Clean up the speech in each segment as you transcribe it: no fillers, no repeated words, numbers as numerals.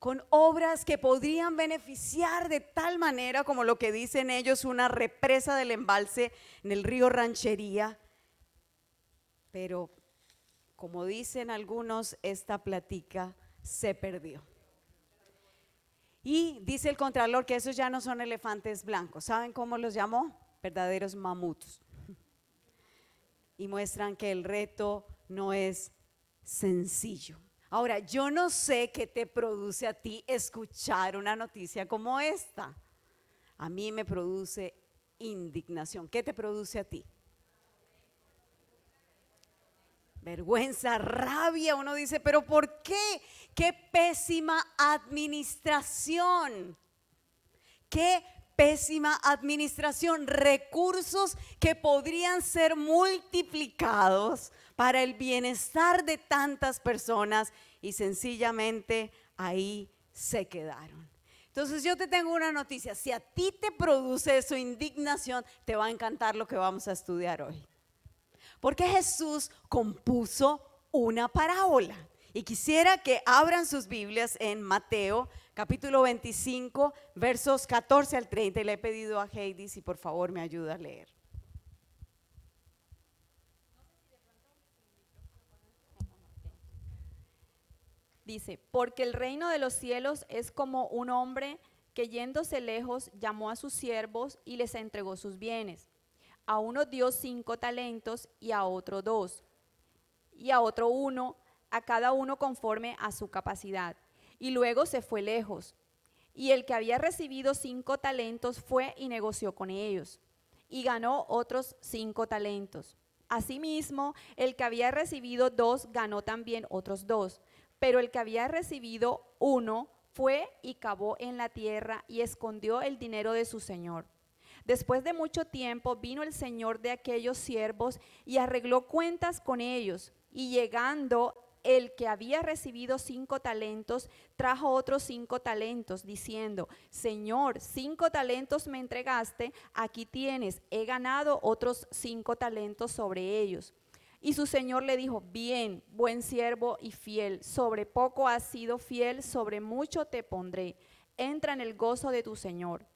con obras que podrían beneficiar de tal manera como lo que dicen ellos, una represa del embalse en el río Ranchería. Pero como dicen algunos, esta plática se perdió. Y dice el contralor que esos ya no son elefantes blancos. ¿Saben cómo los llamó? Verdaderos mamuts. Y muestran que el reto no es sencillo. Ahora, yo no sé qué te produce a ti escuchar una noticia como esta. A mí me produce indignación. ¿Qué te produce a ti? Vergüenza, rabia. Uno dice, pero ¿por qué? ¡Qué pésima administración! ¡Qué pésima administración! Recursos que podrían ser multiplicados para el bienestar de tantas personas y sencillamente ahí se quedaron. Entonces yo te tengo una noticia, si a ti te produce eso indignación, te va a encantar lo que vamos a estudiar hoy. Porque Jesús compuso una parábola. Y quisiera que abran sus Biblias en Mateo capítulo 25, versos 14 al 30. Y le he pedido a Heidi si por favor me ayuda a leer. Dice, porque el reino de los cielos es como un hombre que yéndose lejos llamó a sus siervos y les entregó sus bienes. A uno dio 5 talentos y a otro 2, y a otro 1, a cada uno conforme a su capacidad. Y luego se fue lejos. Y el que había recibido 5 talentos fue y negoció con ellos, y ganó otros 5 talentos. Asimismo, el que había recibido 2 ganó también otros 2. Pero el que había recibido 1 fue y cavó en la tierra y escondió el dinero de su señor. Después de mucho tiempo vino el señor de aquellos siervos y arregló cuentas con ellos. Y llegando el que había recibido 5 talentos, trajo otros 5 talentos, diciendo, Señor, 5 talentos me entregaste, aquí tienes, he ganado otros 5 talentos sobre ellos. Y su señor le dijo, bien, buen siervo y fiel, sobre poco has sido fiel, sobre mucho te pondré, entra en el gozo de tu señor.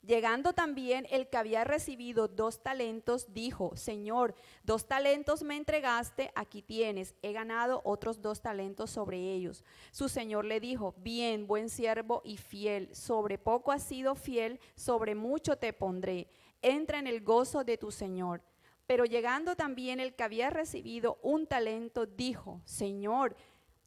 Llegando también el que había recibido 2 talentos, dijo, Señor, 2 talentos me entregaste, aquí tienes, he ganado otros 2 talentos sobre ellos. Su señor le dijo, bien, buen siervo y fiel, sobre poco has sido fiel, sobre mucho te pondré, entra en el gozo de tu señor. Pero llegando también el que había recibido 1 talento, dijo, Señor,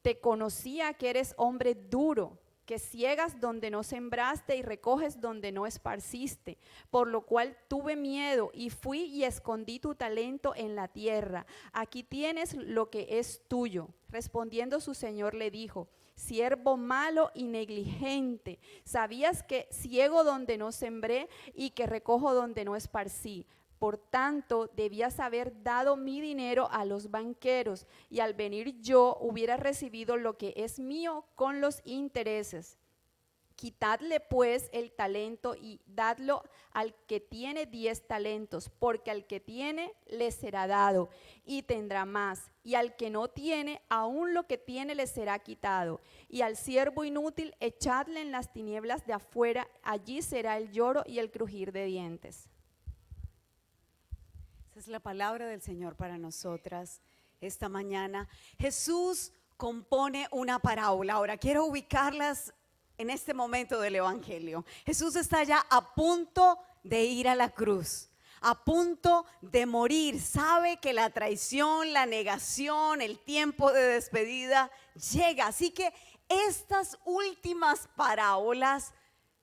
te conocía que eres hombre duro, que ciegas donde no sembraste y recoges donde no esparciste, por lo cual tuve miedo y fui y escondí tu talento en la tierra. Aquí tienes lo que es tuyo. Respondiendo su señor le dijo, siervo malo y negligente, ¿sabías que ciego donde no sembré y que recojo donde no esparcí? Por tanto, debías haber dado mi dinero a los banqueros, y al venir yo hubiera recibido lo que es mío con los intereses. Quitadle pues el talento y dadlo al que tiene 10 talentos, porque al que tiene le será dado y tendrá más, y al que no tiene, aún lo que tiene le será quitado. Y al siervo inútil echadle en las tinieblas de afuera, allí será el lloro y el crujir de dientes. Esa es la palabra del Señor para nosotras esta mañana. Jesús compone una parábola. Ahora quiero ubicarlas en este momento del Evangelio. Jesús está ya a punto de ir a la cruz, a punto de morir. Sabe que la traición, la negación, el tiempo de despedida llega. Así que estas últimas parábolas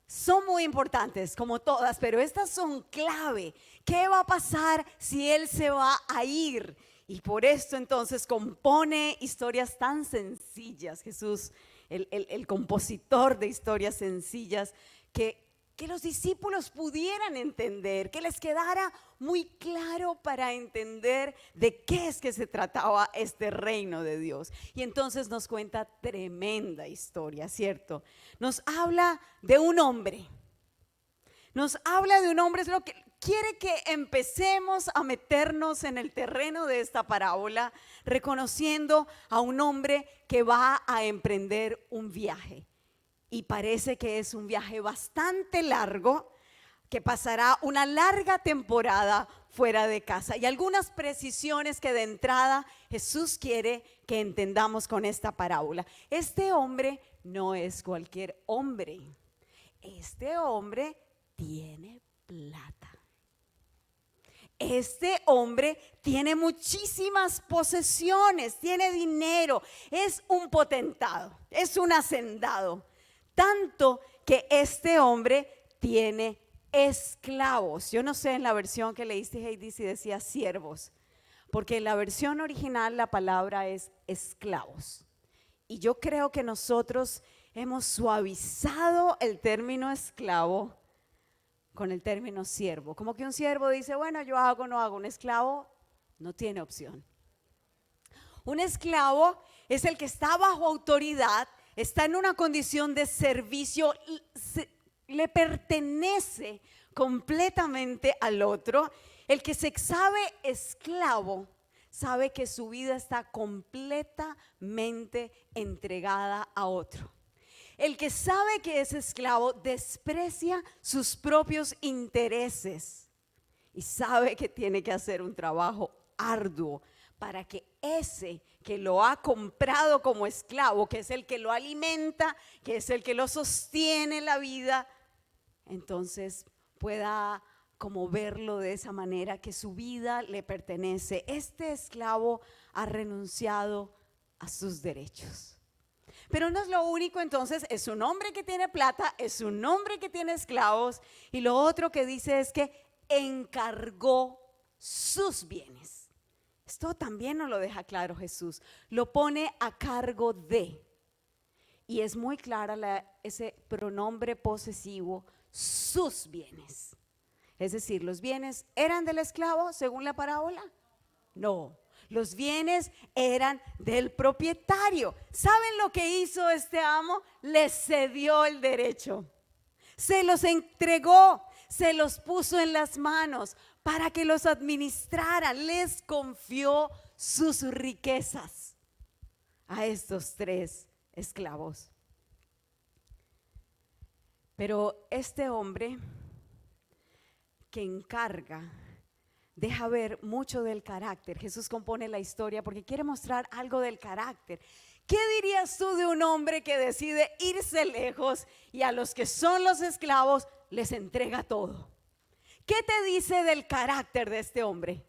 son muy importantes, como todas, pero estas son clave. ¿Qué va a pasar si Él se va a ir? Y por esto entonces compone historias tan sencillas. Jesús, el compositor de historias sencillas que los discípulos pudieran entender, que les quedara muy claro para entender de qué es que se trataba este reino de Dios. Y entonces nos cuenta tremenda historia, ¿cierto? Nos habla de un hombre. Nos habla de un hombre, es lo que quiere que empecemos a meternos en el terreno de esta parábola, reconociendo a un hombre que va a emprender un viaje. y parece que es un viaje bastante largo, que pasará una larga temporada fuera de casa. Y algunas precisiones que de entrada Jesús quiere que entendamos con esta parábola. Este hombre no es cualquier hombre. Este hombre tiene plata. Este hombre tiene muchísimas posesiones, tiene dinero, es un potentado, es un hacendado. Tanto que este hombre tiene esclavos. Yo no sé en la versión que leíste, Heidi, si decía siervos, porque en la versión original la palabra es esclavos. Y yo creo que nosotros hemos suavizado el término esclavo con el término siervo. Como que un siervo dice, bueno, yo hago, no hago. Un esclavo no tiene opción. Un esclavo es el que está bajo autoridad, está en una condición de servicio, le pertenece completamente al otro. El que se sabe esclavo sabe que su vida está completamente entregada a otro. El que sabe que es esclavo desprecia sus propios intereses y sabe que tiene que hacer un trabajo arduo para que ese que lo ha comprado como esclavo, que es el que lo alimenta, que es el que lo sostiene en la vida, entonces pueda como verlo de esa manera, que su vida le pertenece. Este esclavo ha renunciado a sus derechos. Pero no es lo único, entonces es un hombre que tiene plata, es un hombre que tiene esclavos, y lo otro que dice es que encargó sus bienes. Esto también nos lo deja claro Jesús, lo pone a cargo de, y es muy clara ese pronombre posesivo, sus bienes. Es decir, ¿los bienes eran del esclavo según la parábola? No. Los bienes eran del propietario. ¿Saben lo que hizo este amo? Les cedió el derecho. Se los entregó, se los puso en las manos para que los administraran. Les confió sus riquezas a estos 3 esclavos. Pero este hombre que encarga deja ver mucho del carácter. Jesús compone la historia porque quiere mostrar algo del carácter. ¿Qué dirías tú de un hombre que decide irse lejos y a los que son los esclavos les entrega todo? ¿Qué te dice del carácter de este hombre?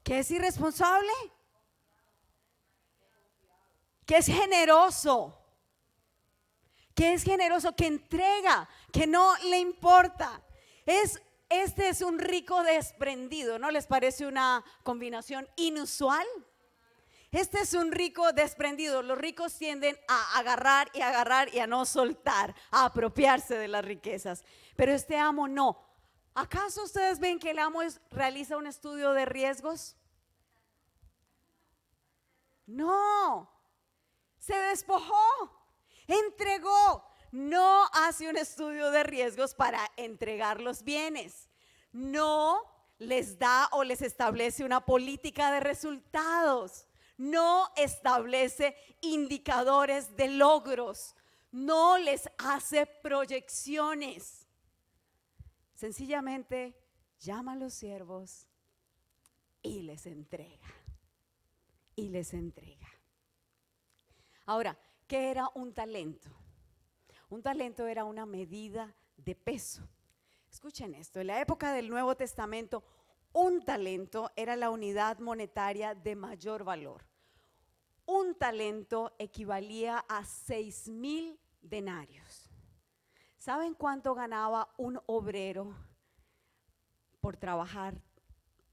¿Que es irresponsable? ¿Que es generoso? Que es generoso, que entrega, que no le importa. Este es un rico desprendido, ¿no les parece una combinación inusual? Este es un rico desprendido. Los ricos tienden a agarrar y a no soltar, a apropiarse de las riquezas. Pero este amo no. ¿Acaso ustedes ven que el amo realiza un estudio de riesgos? No, se despojó. Entregó, no hace un estudio de riesgos para entregar los bienes, no les da o les establece una política de resultados, no establece indicadores de logros, no les hace proyecciones. Sencillamente llama a los siervos y les entrega, y les entrega. Ahora, ¿qué era un talento? Un talento era una medida de peso. Escuchen esto, en la época del Nuevo Testamento, un talento era la unidad monetaria de mayor valor. Un talento equivalía a 6,000 denarios. ¿Saben cuánto ganaba un obrero por trabajar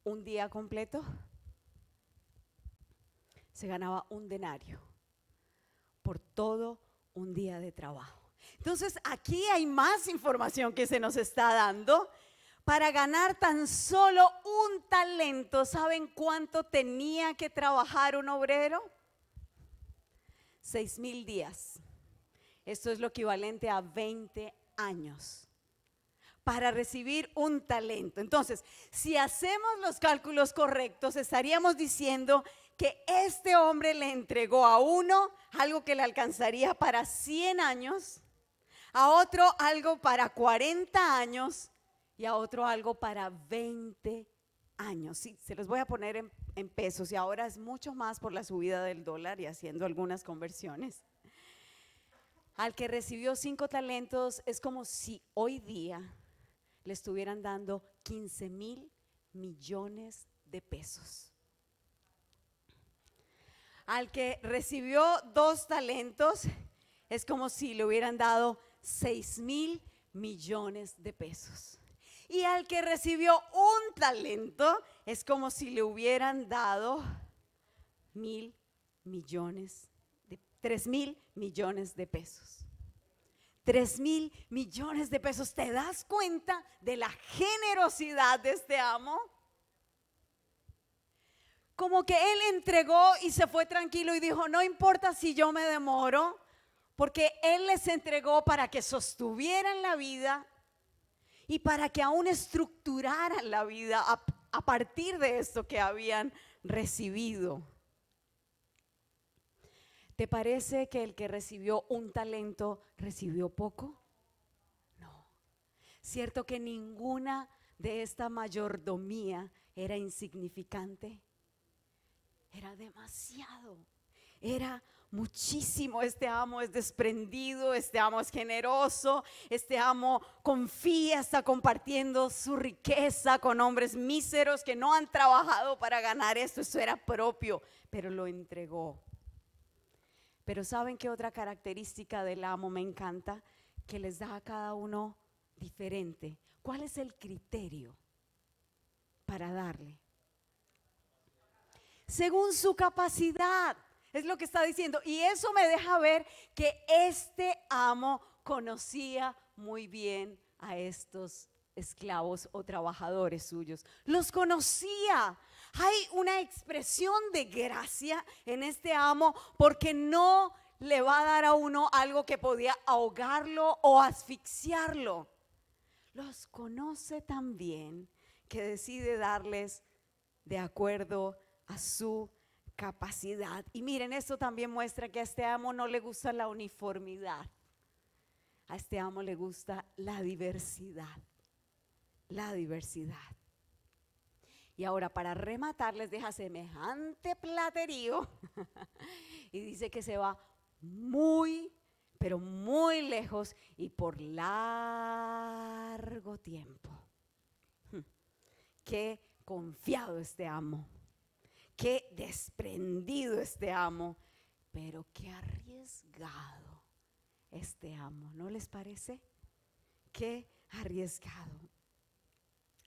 un día completo? Se ganaba 1 denario por todo un día de trabajo. Entonces aquí hay más información que se nos está dando. Para ganar tan solo un talento, ¿saben cuánto tenía que trabajar un obrero? 6,000 días. Esto es lo equivalente a 20 años para recibir un talento. Entonces, si hacemos los cálculos correctos, estaríamos diciendo que este hombre le entregó a uno algo que le alcanzaría para 100 años, a otro algo para 40 años y a otro algo para 20 años. Sí, se los voy a poner en pesos y ahora es mucho más por la subida del dólar y haciendo algunas conversiones. Al que recibió 5 talentos es como si hoy día le estuvieran dando 15,000 millones de pesos. Al que recibió 2 talentos es como si le hubieran dado 6,000 millones de pesos. Y al que recibió 1 talento es como si le hubieran dado 3,000 millones de pesos. 3,000 millones de pesos. ¿Te das cuenta de la generosidad de este amo? Como que él entregó y se fue tranquilo y dijo, no importa si yo me demoro, porque él les entregó para que sostuvieran la vida y para que aún estructuraran la vida a partir de esto que habían recibido. ¿Te parece que el que recibió 1 talento recibió poco? No. ¿Cierto que ninguna de esta mayordomía era insignificante? Era demasiado, era muchísimo. Este amo es desprendido, este amo es generoso, este amo confía, está compartiendo su riqueza con hombres míseros que no han trabajado para ganar esto. Eso era propio, pero lo entregó. Pero ¿saben qué otra característica del amo me encanta? Que les da a cada uno diferente. ¿Cuál es el criterio para darle? Según su capacidad, es lo que está diciendo. Y eso me deja ver que este amo conocía muy bien a estos esclavos o trabajadores suyos. Los conocía. Hay una expresión de gracia en este amo porque no le va a dar a uno algo que podía ahogarlo o asfixiarlo. Los conoce tan bien que decide darles de acuerdo a su capacidad. Y miren, esto también muestra que a este amo no le gusta la uniformidad. A este amo le gusta la diversidad. La diversidad. Y ahora para rematar les deja semejante platerío y dice que se va muy, pero muy lejos y por largo tiempo. Qué confiado este amo, qué desprendido este amo, pero qué arriesgado este amo, ¿no les parece? Qué arriesgado.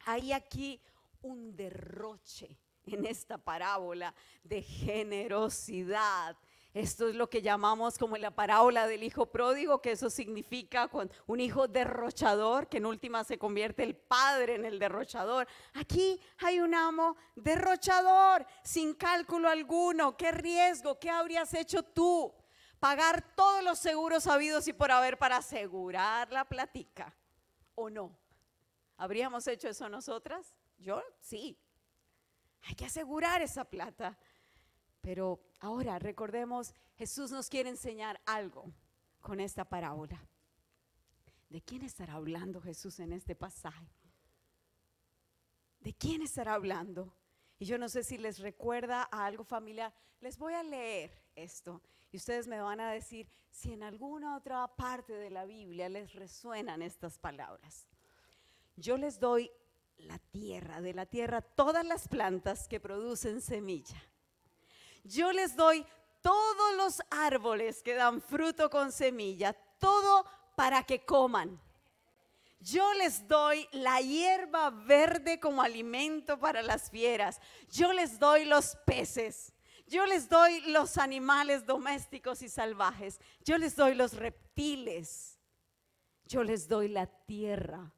Hay aquí un derroche en esta parábola de generosidad. Esto es lo que llamamos como la parábola del hijo pródigo, que eso significa un hijo derrochador, que en última se convierte el padre en el derrochador. Aquí hay un amo derrochador, sin cálculo alguno. ¿Qué riesgo? ¿Qué habrías hecho tú? Pagar todos los seguros habidos y por haber para asegurar la platica, ¿o no? ¿Habríamos hecho eso nosotras? Yo sí. Hay que asegurar esa plata. Pero ahora recordemos, Jesús nos quiere enseñar algo con esta parábola. ¿De quién estará hablando Jesús en este pasaje? ¿De quién estará hablando? Y yo no sé si les recuerda a algo familiar. Les voy a leer esto y ustedes me van a decir si en alguna otra parte de la Biblia les resuenan estas palabras. Yo les doy la tierra, de la tierra todas las plantas que producen semilla. Yo les doy todos los árboles que dan fruto con semilla, todo para que coman. Yo les doy la hierba verde como alimento para las fieras. Yo les doy los peces. Yo les doy los animales domésticos y salvajes. Yo les doy los reptiles. Yo les doy la tierra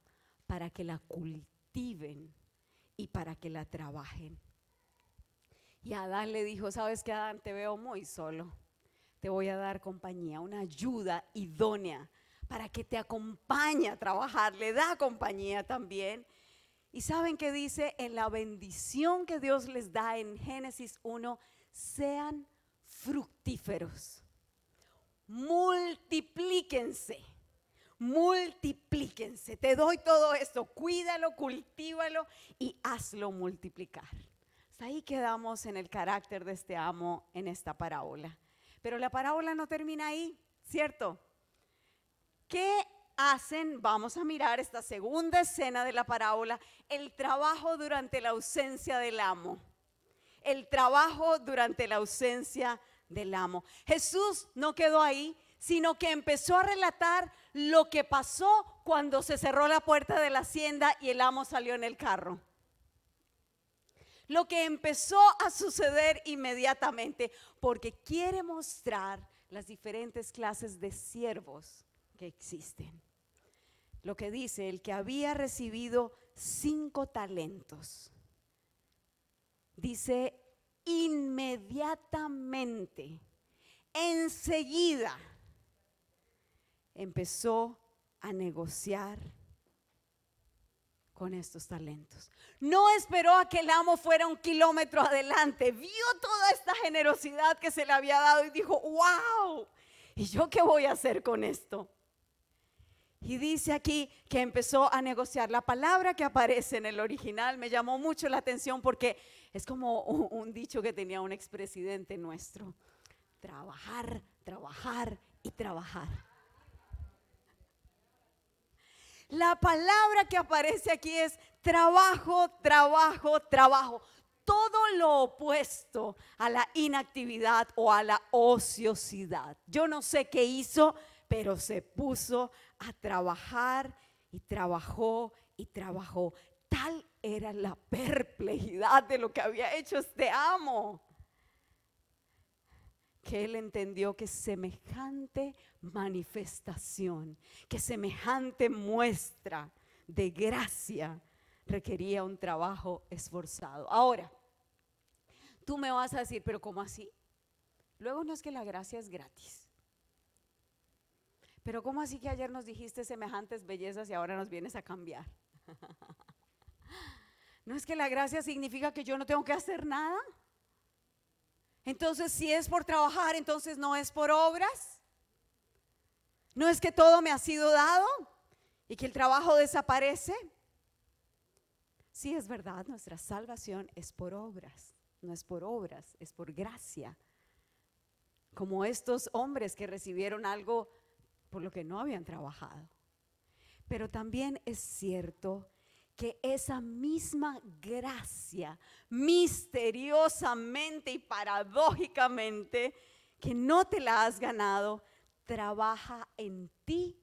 para que la cultiven y para que la trabajen. Y Adán le dijo, ¿sabes qué, Adán? Te veo muy solo. Te voy a dar compañía, una ayuda idónea para que te acompañe a trabajar. Le da compañía también. Y ¿saben qué dice en la bendición que Dios les da en Génesis 1? sean fructíferos, multiplíquense. Multiplíquense, te doy todo esto, cuídalo, cultívalo y hazlo multiplicar. Hasta ahí quedamos en el carácter de este amo en esta parábola. Pero la parábola no termina ahí, ¿cierto? ¿Qué hacen? Vamos a mirar esta segunda escena de la parábola, el trabajo durante la ausencia del amo. El trabajo durante la ausencia del amo. Jesús no quedó ahí, sino que empezó a relatar lo que pasó cuando se cerró la puerta de la hacienda y el amo salió en el carro. Lo que empezó a suceder inmediatamente, porque quiere mostrar las diferentes clases de siervos que existen. Lo que dice, el que había recibido 5 talentos, dice inmediatamente, enseguida, empezó a negociar con estos talentos. No esperó a que el amo fuera 1 kilómetro adelante, vio toda esta generosidad que se le había dado y dijo, wow, ¿y yo qué voy a hacer con esto? Y dice aquí que empezó a negociar. La palabra que aparece en el original me llamó mucho la atención porque es como un dicho que tenía un expresidente nuestro: trabajar, trabajar y trabajar. La palabra que aparece aquí es trabajo, trabajo, trabajo. Todo lo opuesto a la inactividad o a la ociosidad. Yo no sé qué hizo, pero se puso a trabajar y trabajó y trabajó. Tal era la perplejidad de lo que había hecho este amo, que él entendió que semejante manifestación, que semejante muestra de gracia requería un trabajo esforzado. Ahora, tú me vas a decir, pero ¿cómo así? Luego no es que la gracia es gratis. Pero ¿cómo así que ayer nos dijiste semejantes bellezas y ahora nos vienes a cambiar? ¿No es que la gracia significa que yo no tengo que hacer nada? Entonces, si es por trabajar, entonces no es por obras. ¿No es que todo me ha sido dado y que el trabajo desaparece? Sí, es verdad, nuestra salvación es por obras, no es por obras, es por gracia. Como estos hombres que recibieron algo por lo que no habían trabajado. Pero también es cierto que esa misma gracia, misteriosamente y paradójicamente, que no te la has ganado, trabaja en ti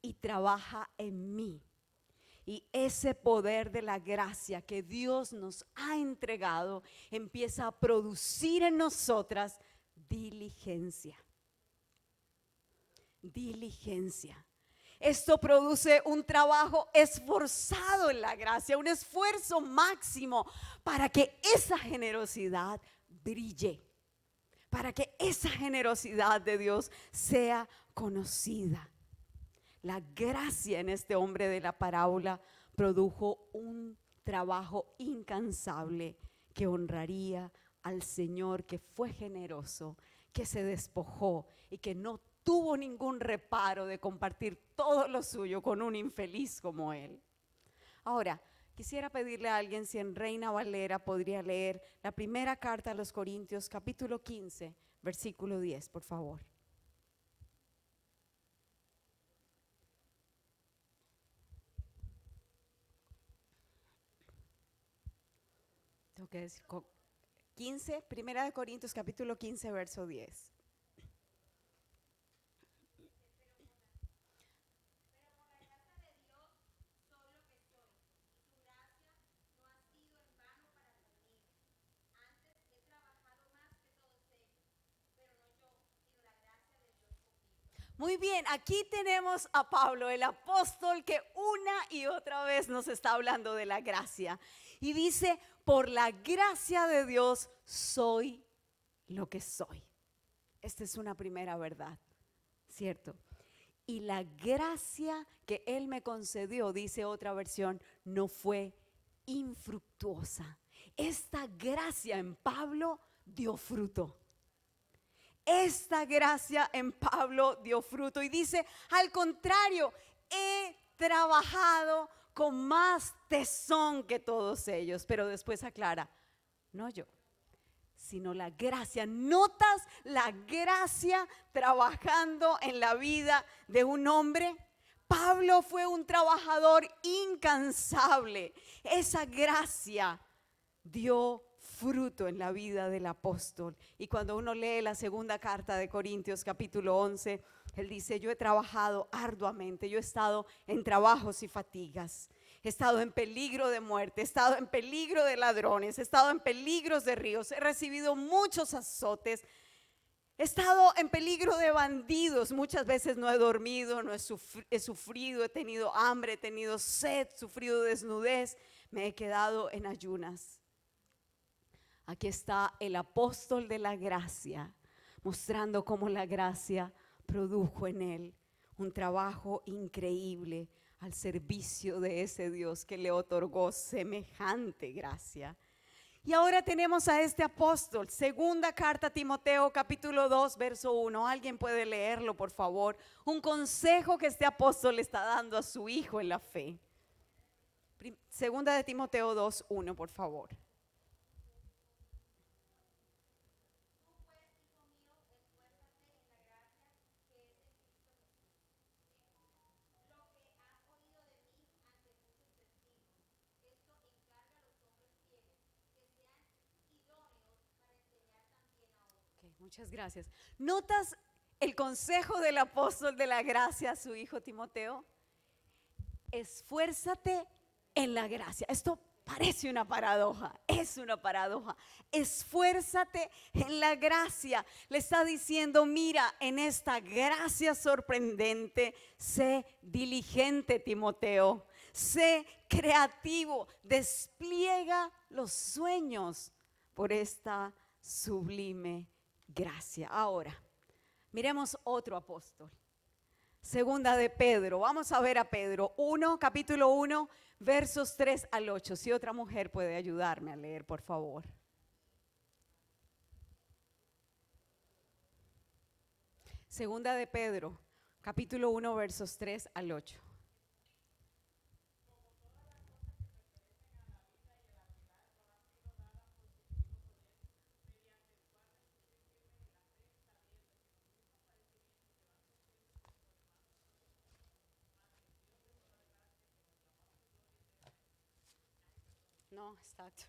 y trabaja en mí. Y ese poder de la gracia que Dios nos ha entregado empieza a producir en nosotras diligencia. Diligencia. Esto produce un trabajo esforzado en la gracia, un esfuerzo máximo para que esa generosidad brille, para que esa generosidad de Dios sea conocida. La gracia en este hombre de la parábola produjo un trabajo incansable que honraría al Señor, que fue generoso, que se despojó y que no tuvo ningún reparo de compartir todo lo suyo con un infeliz como él. Ahora, quisiera pedirle a alguien si en Reina Valera podría leer la primera carta a los Corintios, capítulo 15, versículo 10, por favor. Tengo que decir 15, primera de Corintios, capítulo 15, verso 10. Muy bien, aquí tenemos a Pablo, el apóstol, que una y otra vez nos está hablando de la gracia. Y dice, por la gracia de Dios soy lo que soy. Esta es una primera verdad, ¿cierto? Y la gracia que Él me concedió, dice otra versión, no fue infructuosa. Esta gracia en Pablo dio fruto. Esta gracia en Pablo dio fruto y dice, al contrario, he trabajado con más tesón que todos ellos. Pero después aclara, no yo, sino la gracia. ¿Notas la gracia trabajando en la vida de un hombre? Pablo fue un trabajador incansable. Esa gracia dio fruto en la vida del apóstol. Y cuando uno lee la segunda carta de Corintios capítulo 11, él dice, yo he trabajado arduamente, yo he estado en trabajos y fatigas, he estado en peligro de muerte, he estado en peligro de ladrones, he estado en peligros de ríos, he recibido muchos azotes, he estado en peligro de bandidos, muchas veces no he dormido, no he sufrido, he tenido hambre, he tenido sed, sufrido desnudez, me he quedado en ayunas. Aquí está el apóstol de la gracia, mostrando cómo la gracia produjo en él un trabajo increíble al servicio de ese Dios que le otorgó semejante gracia. Y ahora tenemos a este apóstol, segunda carta a Timoteo, capítulo 2, verso 1. ¿Alguien puede leerlo, por favor? Un consejo que este apóstol le está dando a su hijo en la fe. Segunda de Timoteo 2, 1, por favor. Okay, muchas gracias. ¿Notas el consejo del apóstol de la gracia a su hijo Timoteo? Esfuérzate en la gracia. Esto parece una paradoja, es una paradoja. Esfuérzate en la gracia. Le está diciendo, mira, en esta gracia sorprendente, sé diligente, Timoteo. Sé creativo, despliega los sueños por esta sublime gracia. Ahora, miremos otro apóstol. Segunda de Pedro, vamos a ver a Pedro 1, capítulo 1, versos 3 al 8. Si otra mujer puede ayudarme a leer, por favor. Segunda de Pedro, capítulo 1, versos 3 al 8. No, exacto.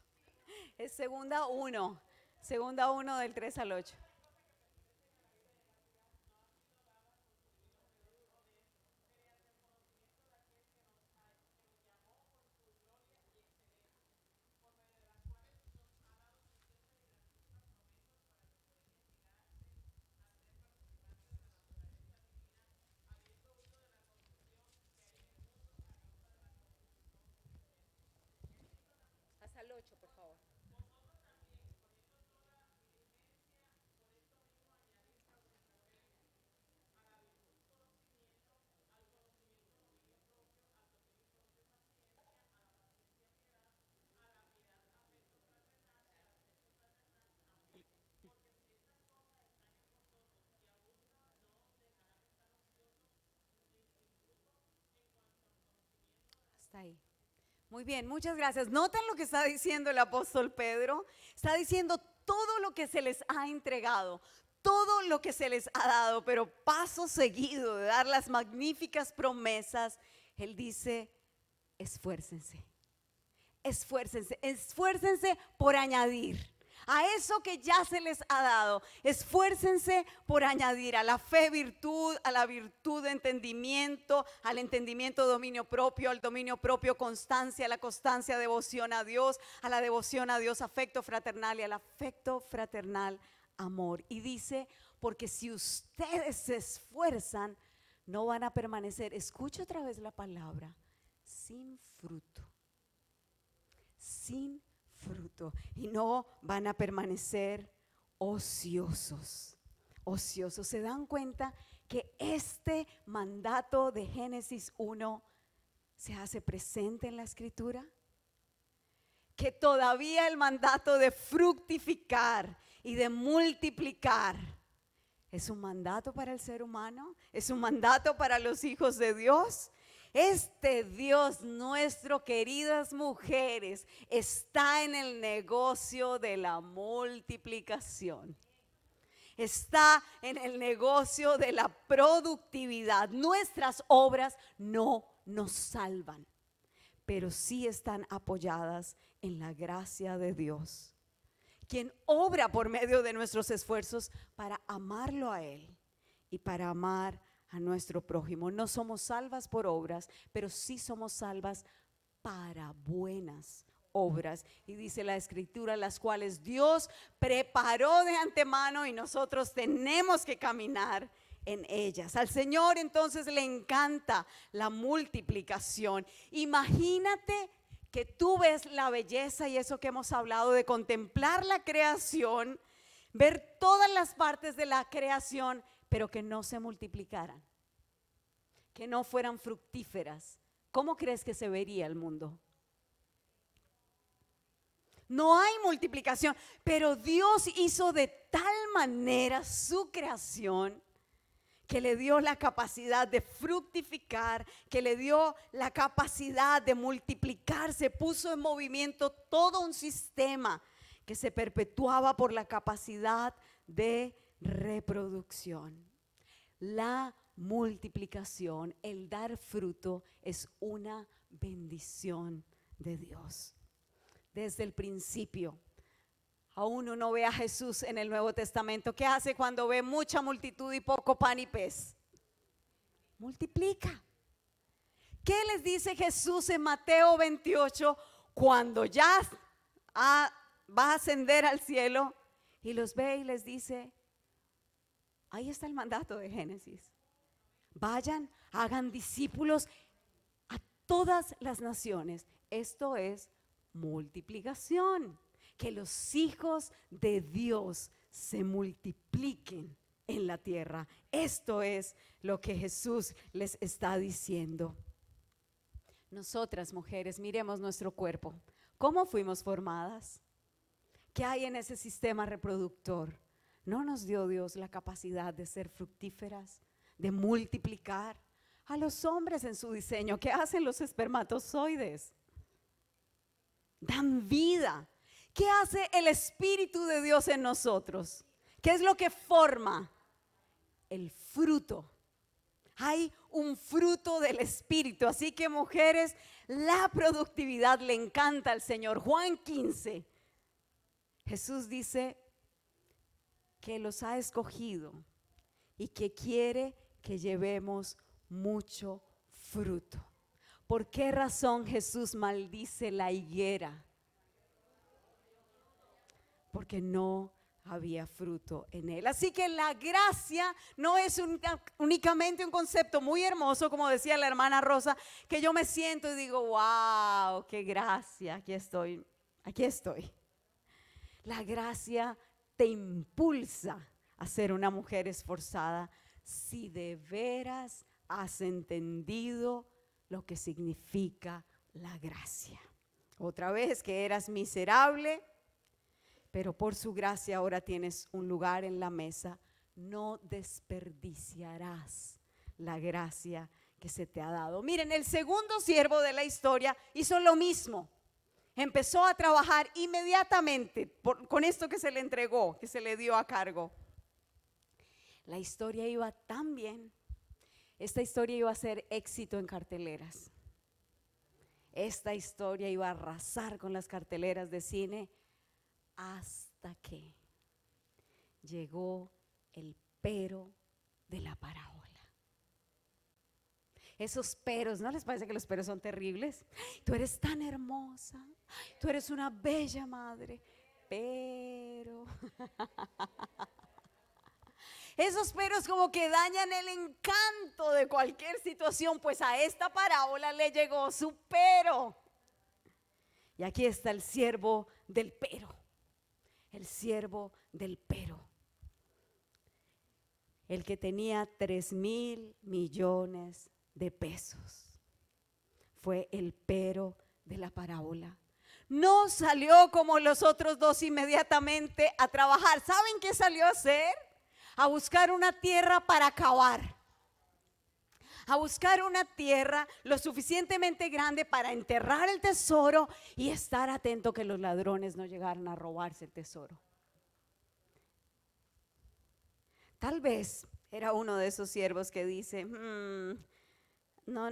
Es segunda 1 del 3 al 8. Hasta el 8, por favor. Hasta ahí. Muy bien, muchas gracias. ¿Notan lo que está diciendo el apóstol Pedro? Está diciendo todo lo que se les ha entregado, todo lo que se les ha dado, pero paso seguido de dar las magníficas promesas, él dice, esfuércense, esfuércense, esfuércense por añadir. A eso que ya se les ha dado, esfuércense por añadir a la fe virtud, a la virtud entendimiento, al entendimiento dominio propio, al dominio propio constancia, a la constancia devoción a Dios, a la devoción a Dios afecto fraternal y al afecto fraternal amor. Y dice, porque si ustedes se esfuerzan, no van a permanecer, escucha otra vez la palabra, sin fruto. Sin fruto y no van a permanecer ociosos. Ociosos. ¿Se dan cuenta que este mandato de Génesis 1 se hace presente en la Escritura? Que todavía el mandato de fructificar y de multiplicar. ¿Es un mandato para el ser humano? ¿Es un mandato para los hijos de Dios? Este Dios nuestro, queridas mujeres, está en el negocio de la multiplicación. Está en el negocio de la productividad. Nuestras obras no nos salvan, pero sí están apoyadas en la gracia de Dios, quien obra por medio de nuestros esfuerzos para amarlo a Él y para amar a nuestro prójimo. No somos salvas por obras, pero sí somos salvas para buenas obras. Y dice la Escritura, las cuales Dios preparó de antemano y nosotros tenemos que caminar en ellas. Al Señor entonces le encanta la multiplicación. Imagínate que tú ves la belleza y eso que hemos hablado de contemplar la creación, ver todas las partes de la creación, pero que no se multiplicaran, que no fueran fructíferas. ¿Cómo crees que se vería el mundo? No hay multiplicación, pero Dios hizo de tal manera su creación que le dio la capacidad de fructificar, que le dio la capacidad de multiplicarse, puso en movimiento todo un sistema que se perpetuaba por la capacidad de reproducción. La multiplicación, el dar fruto, es una bendición de Dios. Desde el principio, aún uno ve a Jesús en el Nuevo Testamento. ¿Qué hace cuando ve mucha multitud y poco pan y pez? Multiplica. ¿Qué les dice Jesús en Mateo 28 cuando ya va a ascender al cielo? Y los ve y les dice, ahí está el mandato de Génesis. Vayan, hagan discípulos a todas las naciones. Esto es multiplicación. Que los hijos de Dios se multipliquen en la tierra. Esto es lo que Jesús les está diciendo. Nosotras, mujeres, miremos nuestro cuerpo. ¿Cómo fuimos formadas? ¿Qué hay en ese sistema reproductor? ¿No nos dio Dios la capacidad de ser fructíferas, de multiplicar? A los hombres en su diseño, ¿qué hacen los espermatozoides? Dan vida. ¿Qué hace el Espíritu de Dios en nosotros? ¿Qué es lo que forma? El fruto. Hay un fruto del Espíritu. Así que, mujeres, la productividad le encanta al Señor. Juan 15, Jesús dice que los ha escogido y que quiere que llevemos mucho fruto. ¿Por qué razón Jesús maldice la higuera? Porque no había fruto en él. Así que la gracia no es únicamente un concepto muy hermoso, como decía la hermana Rosa, que yo me siento y digo, wow, qué gracia, aquí estoy. La gracia te impulsa a ser una mujer esforzada si de veras has entendido lo que significa la gracia. Otra vez, que eras miserable, pero por su gracia ahora tienes un lugar en la mesa. No desperdiciarás la gracia que se te ha dado. Miren, el segundo siervo de la historia hizo lo mismo. Empezó a trabajar inmediatamente con esto que se le entregó, que se le dio a cargo. La historia iba tan bien. Esta historia iba a ser éxito en carteleras. Esta historia iba a arrasar con las carteleras de cine, hasta que llegó el pero de la parábola. Esos peros, ¿no les parece que los peros son terribles? Tú eres tan hermosa, tú eres una bella madre, pero esos peros como que dañan el encanto de cualquier situación. Pues a esta parábola le llegó su pero. Y aquí está el siervo del pero. El siervo del pero. El que tenía 3,000 millones de pesos. Fue el pero de la parábola. no salió como los otros dos inmediatamente a trabajar. ¿Saben qué salió a hacer? A buscar una tierra para cavar. A buscar una tierra lo suficientemente grande para enterrar el tesoro y estar atento que los ladrones no llegaran a robarse el tesoro. Tal vez era uno de esos siervos que dice, no,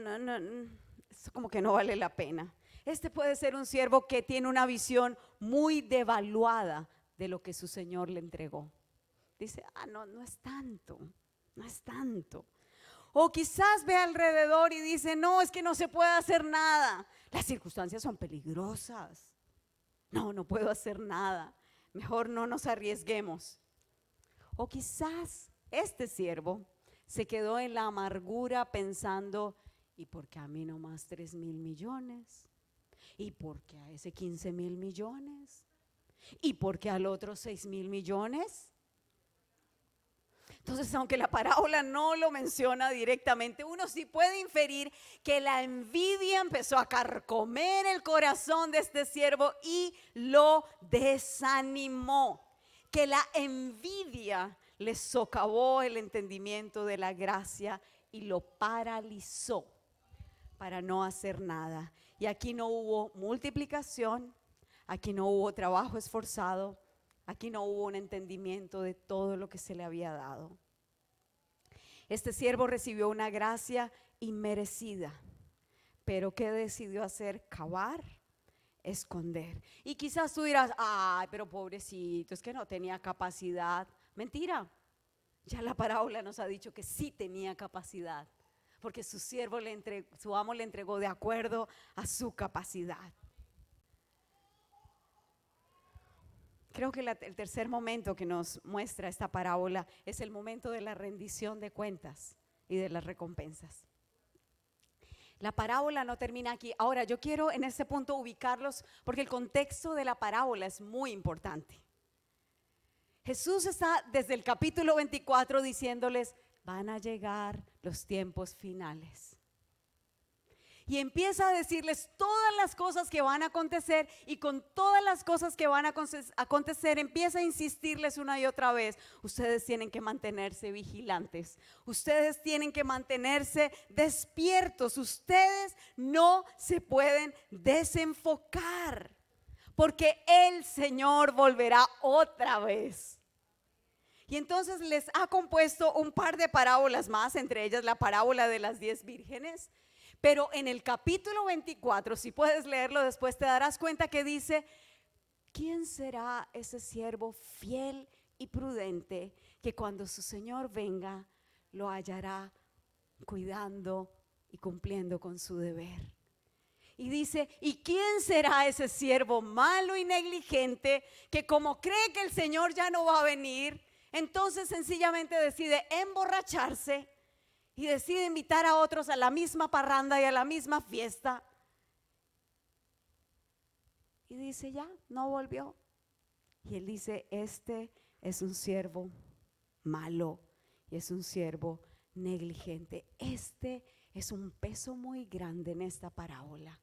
esto como que no vale la pena. Este puede ser un siervo que tiene una visión muy devaluada de lo que su Señor le entregó. Dice, no es tanto, no es tanto. O quizás ve alrededor y dice, no, es que no se puede hacer nada. Las circunstancias son peligrosas. No puedo hacer nada. Mejor no nos arriesguemos. O quizás este siervo se quedó en la amargura pensando, ¿y por qué a mí nomás 3,000 millones? ¿Y por qué a ese 15,000 millones? ¿Y por qué al otro 6,000 millones? Entonces, aunque la parábola no lo menciona directamente, uno sí puede inferir que la envidia empezó a carcomer el corazón de este siervo y lo desanimó. Que la envidia le socavó el entendimiento de la gracia y lo paralizó para no hacer nada. Y aquí no hubo multiplicación, aquí no hubo trabajo esforzado. Aquí no hubo un entendimiento de todo lo que se le había dado. Este siervo recibió una gracia inmerecida, pero ¿qué decidió hacer? Cavar, esconder. Y quizás tú dirás, ay, pero pobrecito, es que no tenía capacidad. Mentira, ya la parábola nos ha dicho que sí tenía capacidad, porque su amo le entregó de acuerdo a su capacidad. Creo que el tercer momento que nos muestra esta parábola es el momento de la rendición de cuentas y de las recompensas. La parábola no termina aquí. Ahora, yo quiero en este punto ubicarlos porque el contexto de la parábola es muy importante. Jesús está desde el capítulo 24 diciéndoles, van a llegar los tiempos finales. Y empieza a decirles todas las cosas que van a acontecer y con todas las cosas que van a acontecer empieza a insistirles una y otra vez. Ustedes tienen que mantenerse vigilantes, ustedes tienen que mantenerse despiertos, ustedes no se pueden desenfocar porque el Señor volverá otra vez. Y entonces les ha compuesto un par de parábolas más, entre ellas la parábola de las 10 vírgenes. Pero en el capítulo 24, si puedes leerlo después, te darás cuenta que dice, ¿quién será ese siervo fiel y prudente que cuando su Señor venga lo hallará cuidando y cumpliendo con su deber? Y dice, ¿y quién será ese siervo malo y negligente que como cree que el Señor ya no va a venir, entonces sencillamente decide emborracharse y decide invitar a otros a la misma parranda y a la misma fiesta? Y dice, ya, no volvió. Y él dice, este es un siervo malo y es un siervo negligente. Este es un peso muy grande en esta parábola.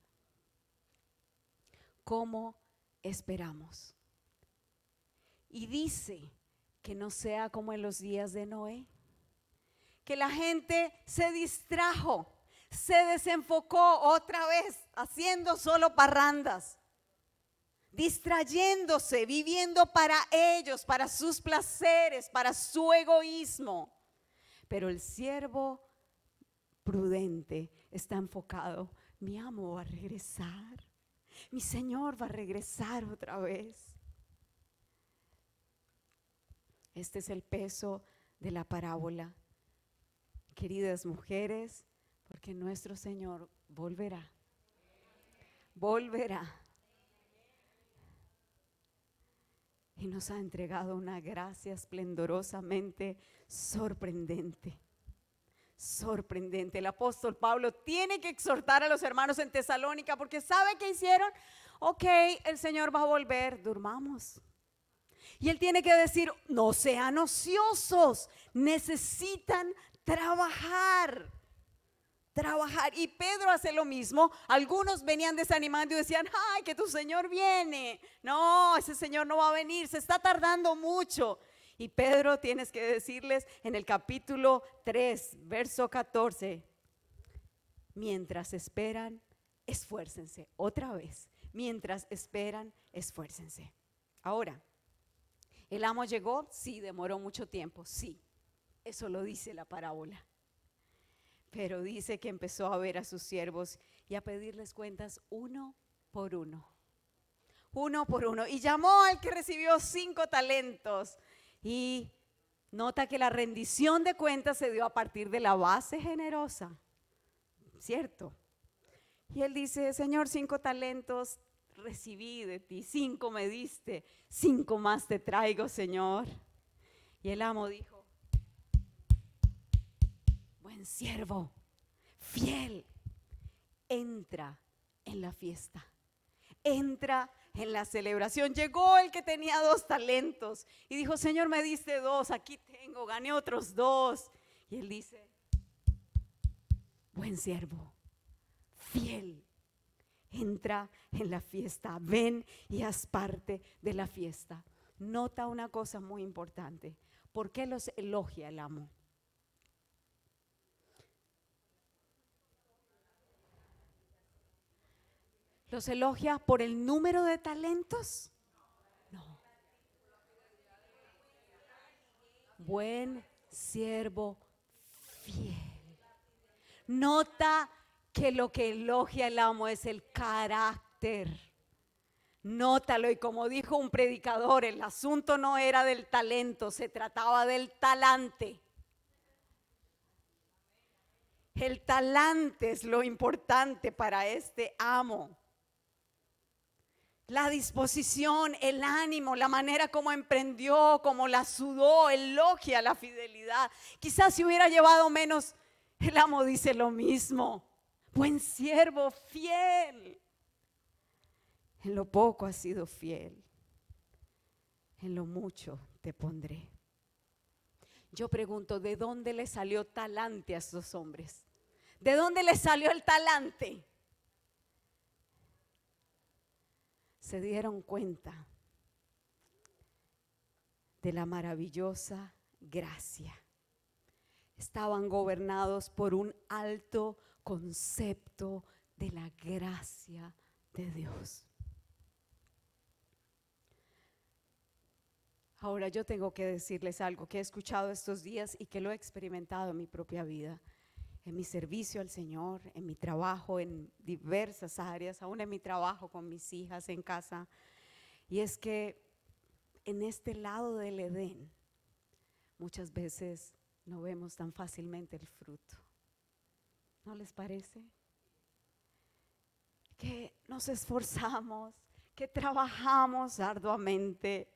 ¿Cómo esperamos? Y dice que no sea como en los días de Noé, que la gente se distrajo, se desenfocó otra vez, haciendo solo parrandas, distrayéndose, viviendo para ellos, para sus placeres, para su egoísmo. Pero el siervo prudente está enfocado, mi amo va a regresar, mi Señor va a regresar otra vez. Este es el peso de la parábola. Queridas mujeres, porque nuestro Señor volverá. Y nos ha entregado una gracia esplendorosamente sorprendente. El apóstol Pablo tiene que exhortar a los hermanos en Tesalónica porque ¿sabe qué hicieron? Ok, el Señor va a volver, durmamos. Y él tiene que decir, no sean ociosos, necesitan trabajar. trabajar. Y Pedro hace lo mismo. Algunos venían desanimando y decían, ay, que tu Señor viene. No, ese Señor no va a venir, se está tardando mucho. Y Pedro, tienes que decirles en el capítulo 3, verso 14, mientras esperan, esfuércense. Otra vez, mientras esperan, esfuércense. Ahora, ¿el amo llegó? Sí, demoró mucho tiempo, sí. Eso lo dice la parábola. Pero dice que empezó a ver a sus siervos y a pedirles cuentas uno por uno. Uno por uno. Y llamó al que recibió 5 talentos. Y nota que la rendición de cuentas se dio a partir de la base generosa. ¿Cierto? Y él dice, Señor, 5 talentos recibí de ti, 5 me diste, 5 más te traigo, Señor. Y el amo dijo, buen siervo, fiel, entra en la fiesta, entra en la celebración. Llegó el que tenía 2 talentos y dijo, Señor, me diste 2, aquí tengo, gané otros 2. Y él dice, buen siervo, fiel, entra en la fiesta, ven y haz parte de la fiesta. Nota una cosa muy importante, ¿por qué los elogia el amo? ¿Los elogia por el número de talentos? No. Buen siervo fiel. Nota que lo que elogia el amo es el carácter. Nótalo, y como dijo un predicador, el asunto no era del talento, se trataba del talante. El talante es lo importante para este amo. La disposición, el ánimo, la manera como emprendió, como la sudó, elogia la fidelidad. Quizás si hubiera llevado menos, el amo dice lo mismo. Buen siervo, fiel. En lo poco has sido fiel, en lo mucho te pondré. Yo pregunto, ¿de dónde le salió talante a estos hombres? ¿De dónde le salió el talante? Se dieron cuenta de la maravillosa gracia. Estaban gobernados por un alto concepto de la gracia de Dios. Ahora yo tengo que decirles algo que he escuchado estos días y que lo he experimentado en mi propia vida, en mi servicio al Señor, en mi trabajo, en diversas áreas, aún en mi trabajo con mis hijas en casa. Y es que en este lado del Edén muchas veces no vemos tan fácilmente el fruto. ¿No les parece? Que nos esforzamos, que trabajamos arduamente,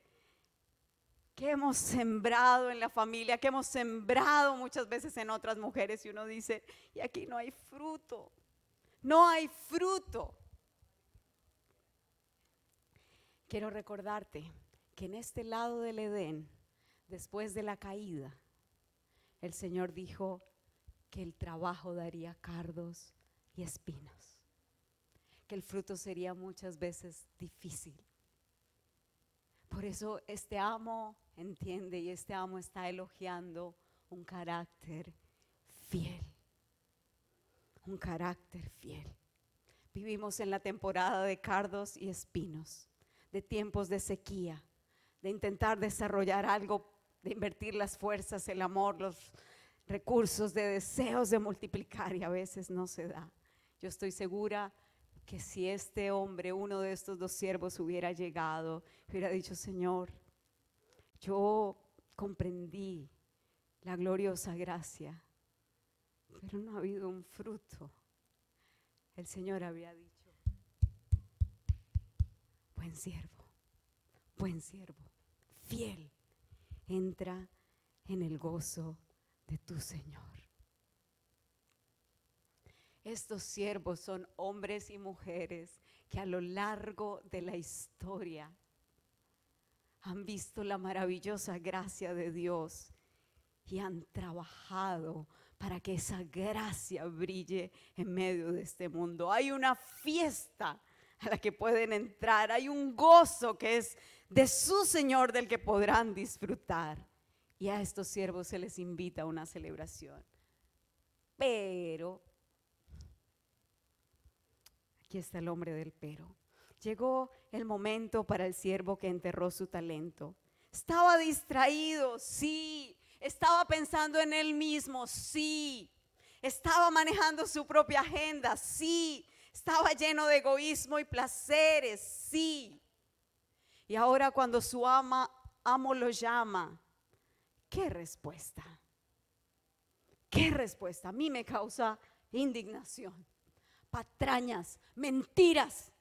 que hemos sembrado en la familia, que hemos sembrado muchas veces en otras mujeres, y uno dice, y aquí no hay fruto, no hay fruto. Quiero recordarte que en este lado del Edén, después de la caída, el Señor dijo que el trabajo daría cardos y espinos, que el fruto sería muchas veces difícil. Por eso este amo entiende y este amo está elogiando un carácter fiel. Un carácter fiel. Vivimos en la temporada de cardos y espinos, de tiempos de sequía, de intentar desarrollar algo, de invertir las fuerzas, el amor, los recursos, de deseos de multiplicar, y a veces no se da. Yo estoy segura que si este hombre, uno de estos 2 siervos, hubiera llegado, hubiera dicho, Señor, yo comprendí la gloriosa gracia, pero no ha habido un fruto. El Señor habría dicho, buen siervo, fiel, entra en el gozo de tu Señor. Estos siervos son hombres y mujeres que a lo largo de la historia han visto la maravillosa gracia de Dios y han trabajado para que esa gracia brille en medio de este mundo. Hay una fiesta a la que pueden entrar, hay un gozo que es de su Señor del que podrán disfrutar. Y a estos siervos se les invita a una celebración. Pero, aquí está el hombre del pero. Llegó el momento para el siervo que enterró su talento. Estaba distraído, sí. Estaba pensando en él mismo, sí. Estaba manejando su propia agenda, sí. Estaba lleno de egoísmo y placeres, sí. Y ahora cuando su amo lo llama, ¿qué respuesta? ¿Qué respuesta? A mí me causa indignación, patrañas, mentiras.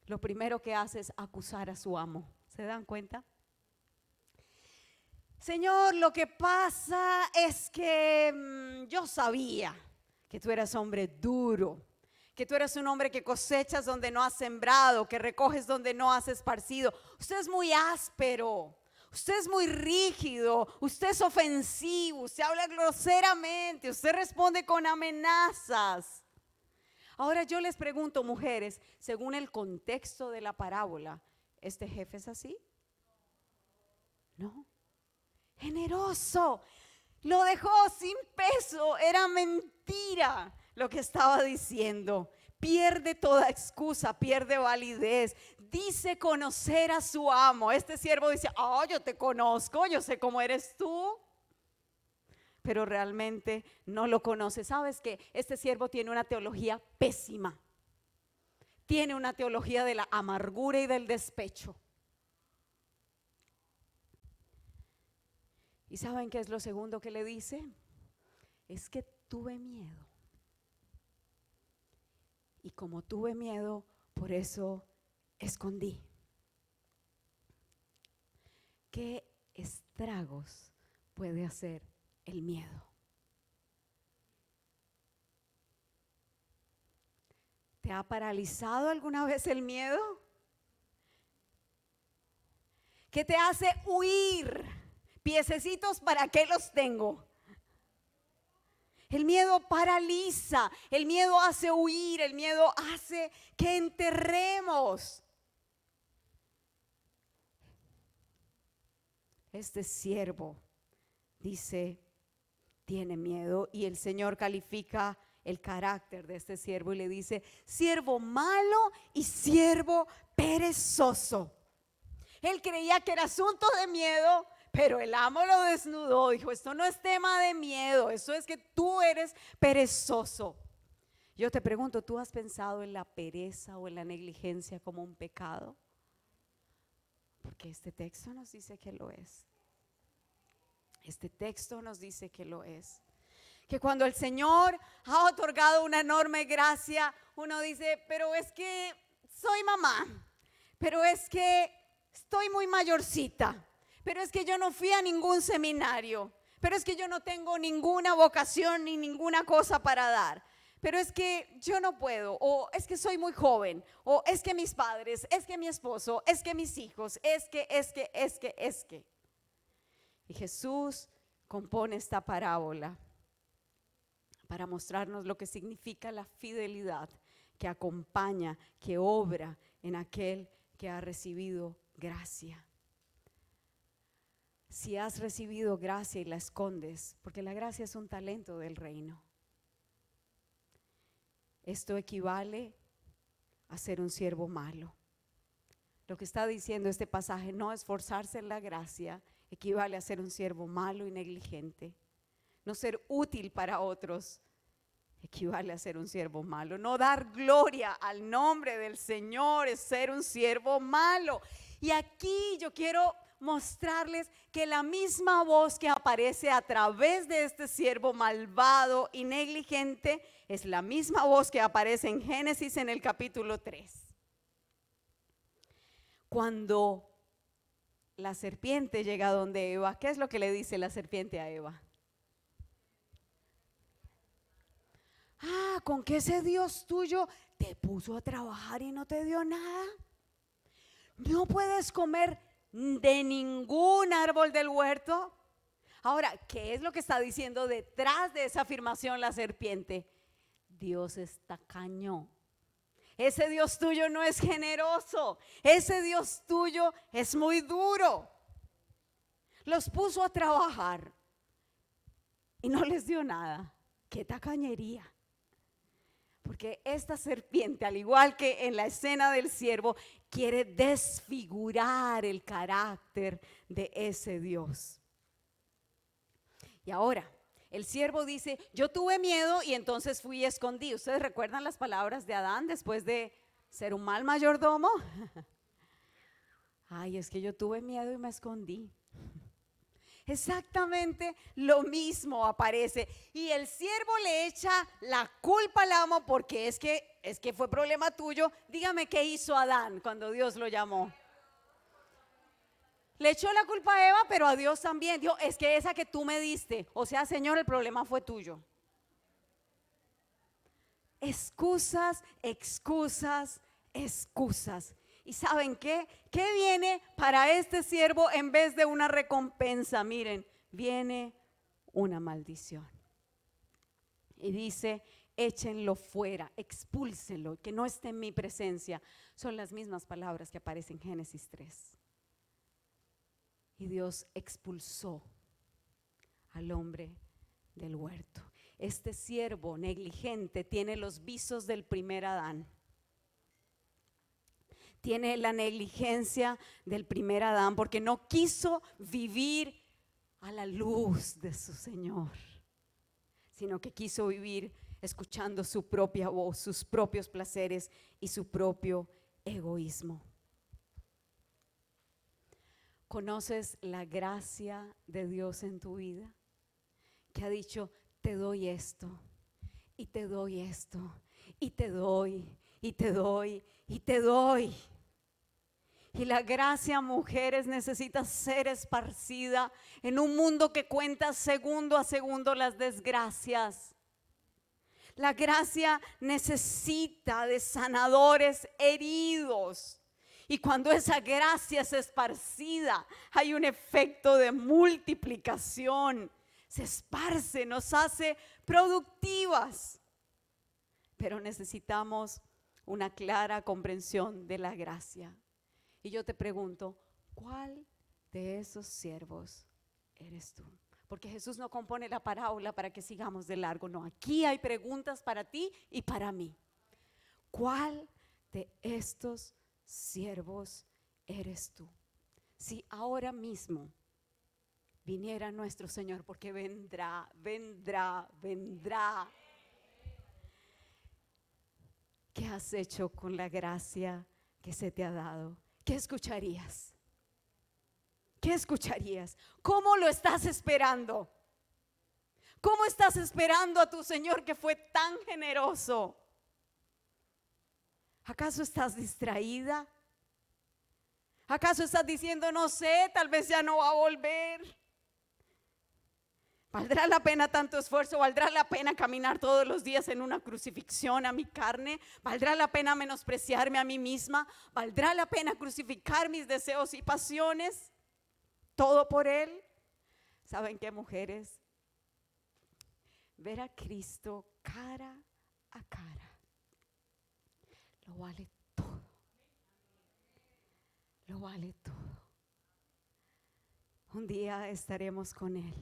Lo primero que hace es acusar a su amo. ¿Se dan cuenta? Señor, lo que pasa es que yo sabía que tú eras hombre duro, que tú eres un hombre que cosechas donde no has sembrado, que recoges donde no has esparcido. Usted es muy áspero, usted es muy rígido, usted es ofensivo, usted habla groseramente, usted responde con amenazas. Ahora yo les pregunto, mujeres, según el contexto de la parábola, ¿este jefe es así? No. Generoso, lo dejó sin peso, era mentira lo que estaba diciendo. Pierde toda excusa, pierde validez. Dice conocer a su amo. Este siervo dice, yo te conozco, yo sé cómo eres tú. Pero realmente no lo conoce. ¿Sabes qué? Este siervo tiene una teología pésima. Tiene una teología de la amargura y del despecho. ¿Y saben qué es lo segundo que le dice? Es que tuve miedo. Y como tuve miedo, por eso escondí. ¿Qué estragos puede hacer el miedo? ¿Te ha paralizado alguna vez el miedo? ¿Qué te hace huir? Piececitos, ¿para qué los tengo? El miedo paraliza, el miedo hace huir, el miedo hace que enterremos. Este siervo dice, tiene miedo, y el Señor califica el carácter de este siervo y le dice, siervo malo y siervo perezoso. Él creía que era asunto de miedo, pero el amo lo desnudó. Dijo, esto no es tema de miedo, eso es que tú eres perezoso. Yo te pregunto, ¿tú has pensado en la pereza o en la negligencia como un pecado? Porque este texto nos dice que lo es. Este texto nos dice que lo es. Que cuando el Señor ha otorgado una enorme gracia, uno dice, pero es que soy mamá, pero es que estoy muy mayorcita, pero es que yo no fui a ningún seminario, pero es que yo no tengo ninguna vocación ni ninguna cosa para dar, pero es que yo no puedo, o es que soy muy joven, o es que mis padres, es que mi esposo, es que mis hijos, es que. Y Jesús compone esta parábola para mostrarnos lo que significa la fidelidad que acompaña, que obra en aquel que ha recibido gracia. Si has recibido gracia y la escondes, porque la gracia es un talento del reino, esto equivale a ser un siervo malo. Lo que está diciendo este pasaje, no esforzarse en la gracia, equivale a ser un siervo malo y negligente. No ser útil para otros equivale a ser un siervo malo. No dar gloria al nombre del Señor es ser un siervo malo. Y aquí yo quiero mostrarles que la misma voz que aparece a través de este siervo malvado y negligente es la misma voz que aparece en Génesis en el capítulo 3. Cuando la serpiente llega donde Eva, ¿qué es lo que le dice la serpiente a Eva? ¿Con qué ese Dios tuyo te puso a trabajar y no te dio nada? No puedes comer de ningún árbol del huerto. Ahora, ¿qué es lo que está diciendo detrás de esa afirmación la serpiente? Dios es tacaño. Ese Dios tuyo no es generoso. Ese Dios tuyo es muy duro. Los puso a trabajar y no les dio nada. ¡Qué tacañería! Porque esta serpiente, al igual que en la escena del ciervo, quiere desfigurar el carácter de ese Dios. Y ahora, el siervo dice, yo tuve miedo y entonces fui y escondí. ¿Ustedes recuerdan las palabras de Adán después de ser un mal mayordomo? Ay, es que yo tuve miedo y me escondí. Exactamente lo mismo aparece. Y el siervo le echa la culpa al amo porque es que fue problema tuyo. Dígame qué hizo Adán cuando Dios lo llamó. Le echó la culpa a Eva, pero a Dios también. Dijo, es que esa que tú me diste, o sea, Señor, el problema fue tuyo. Excusas, excusas, excusas. ¿Y saben qué? ¿Qué viene para este siervo en vez de una recompensa? Miren, viene una maldición. Y dice, échenlo fuera, expúlsenlo, que no esté en mi presencia. Son las mismas palabras que aparecen en Génesis 3. Y Dios expulsó al hombre del huerto. Este siervo negligente tiene los visos del primer Adán. Tiene la negligencia del primer Adán porque no quiso vivir a la luz de su Señor, sino que quiso vivir escuchando su propia voz, sus propios placeres y su propio egoísmo. ¿Conoces la gracia de Dios en tu vida? Que ha dicho, te doy esto, y te doy esto, y te doy, y te doy, y te doy. Y la gracia, mujeres, necesita ser esparcida en un mundo que cuenta segundo a segundo las desgracias. La gracia necesita de sanadores heridos. Y cuando esa gracia es esparcida, hay un efecto de multiplicación. Se esparce, nos hace productivas. Pero necesitamos una clara comprensión de la gracia. Y yo te pregunto, ¿cuál de esos siervos eres tú? Porque Jesús no compone la parábola para que sigamos de largo. No, aquí hay preguntas para ti y para mí. ¿Cuál de estos siervos eres tú? Si ahora mismo viniera nuestro Señor, porque vendrá, vendrá, vendrá. ¿Qué has hecho con la gracia que se te ha dado? ¿Qué escucharías? ¿Qué escucharías? ¿Cómo lo estás esperando? ¿Cómo estás esperando a tu Señor que fue tan generoso? ¿Acaso estás distraída? ¿Acaso estás diciendo, no sé, tal vez ya no va a volver? ¿Valdrá la pena tanto esfuerzo? ¿Valdrá la pena caminar todos los días en una crucifixión a mi carne? ¿Valdrá la pena menospreciarme a mí misma? ¿Valdrá la pena crucificar mis deseos y pasiones? ¿Todo por Él? ¿Saben qué, mujeres? Ver a Cristo cara a cara lo vale todo. Lo vale todo. Un día estaremos con Él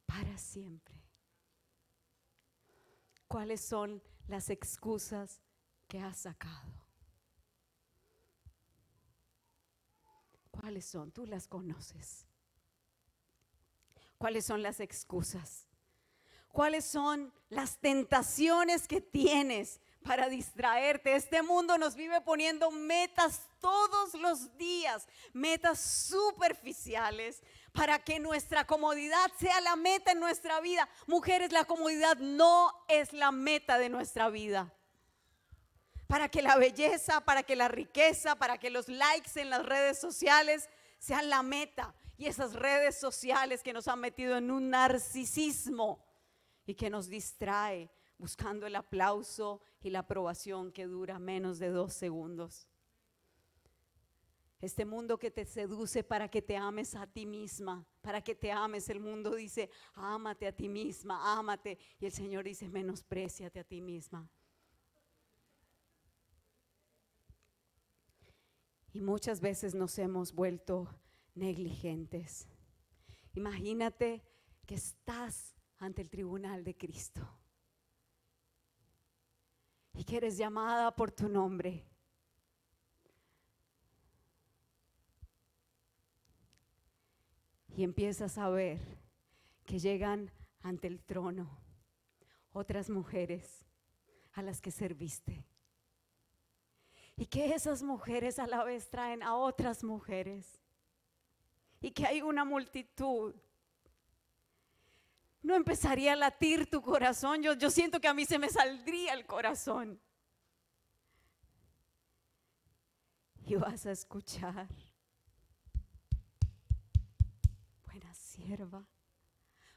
para siempre. ¿Cuáles son las excusas que has sacado? ¿Cuáles son? Tú las conoces. ¿Cuáles son las excusas? ¿Cuáles son las tentaciones que tienes para distraerte? Este mundo nos vive poniendo metas todos los días, metas superficiales para que nuestra comodidad sea la meta en nuestra vida. Mujeres, la comodidad no es la meta de nuestra vida. Para que la belleza, para que la riqueza, para que los likes en las redes sociales sean la meta. Y esas redes sociales que nos han metido en un narcisismo y que nos distrae buscando el aplauso y la aprobación que dura menos de 2 segundos. Este mundo que te seduce para que te ames a ti misma, para que te ames. El mundo dice, ámate a ti misma, ámate. Y el Señor dice, menospréciate a ti misma. Y muchas veces nos hemos vuelto negligentes. Imagínate que estás ante el tribunal de Cristo y que eres llamada por tu nombre. Y empiezas a ver que llegan ante el trono otras mujeres a las que serviste. Y que esas mujeres a la vez traen a otras mujeres. Y que hay una multitud. ¿No empezaría a latir tu corazón? Yo siento que a mí se me saldría el corazón. Y vas a escuchar: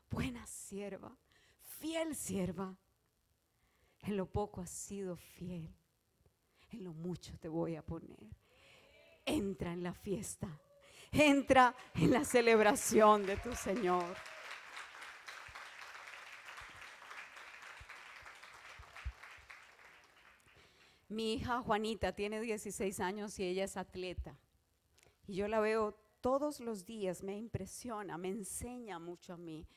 buena sierva, fiel sierva. En lo poco has sido fiel, en lo mucho te voy a poner. Entra en la fiesta, entra en la celebración de tu Señor. Mi hija Juanita tiene 16 años y ella es atleta. Y yo la veo todos los días, me impresiona, me enseña mucho a mí,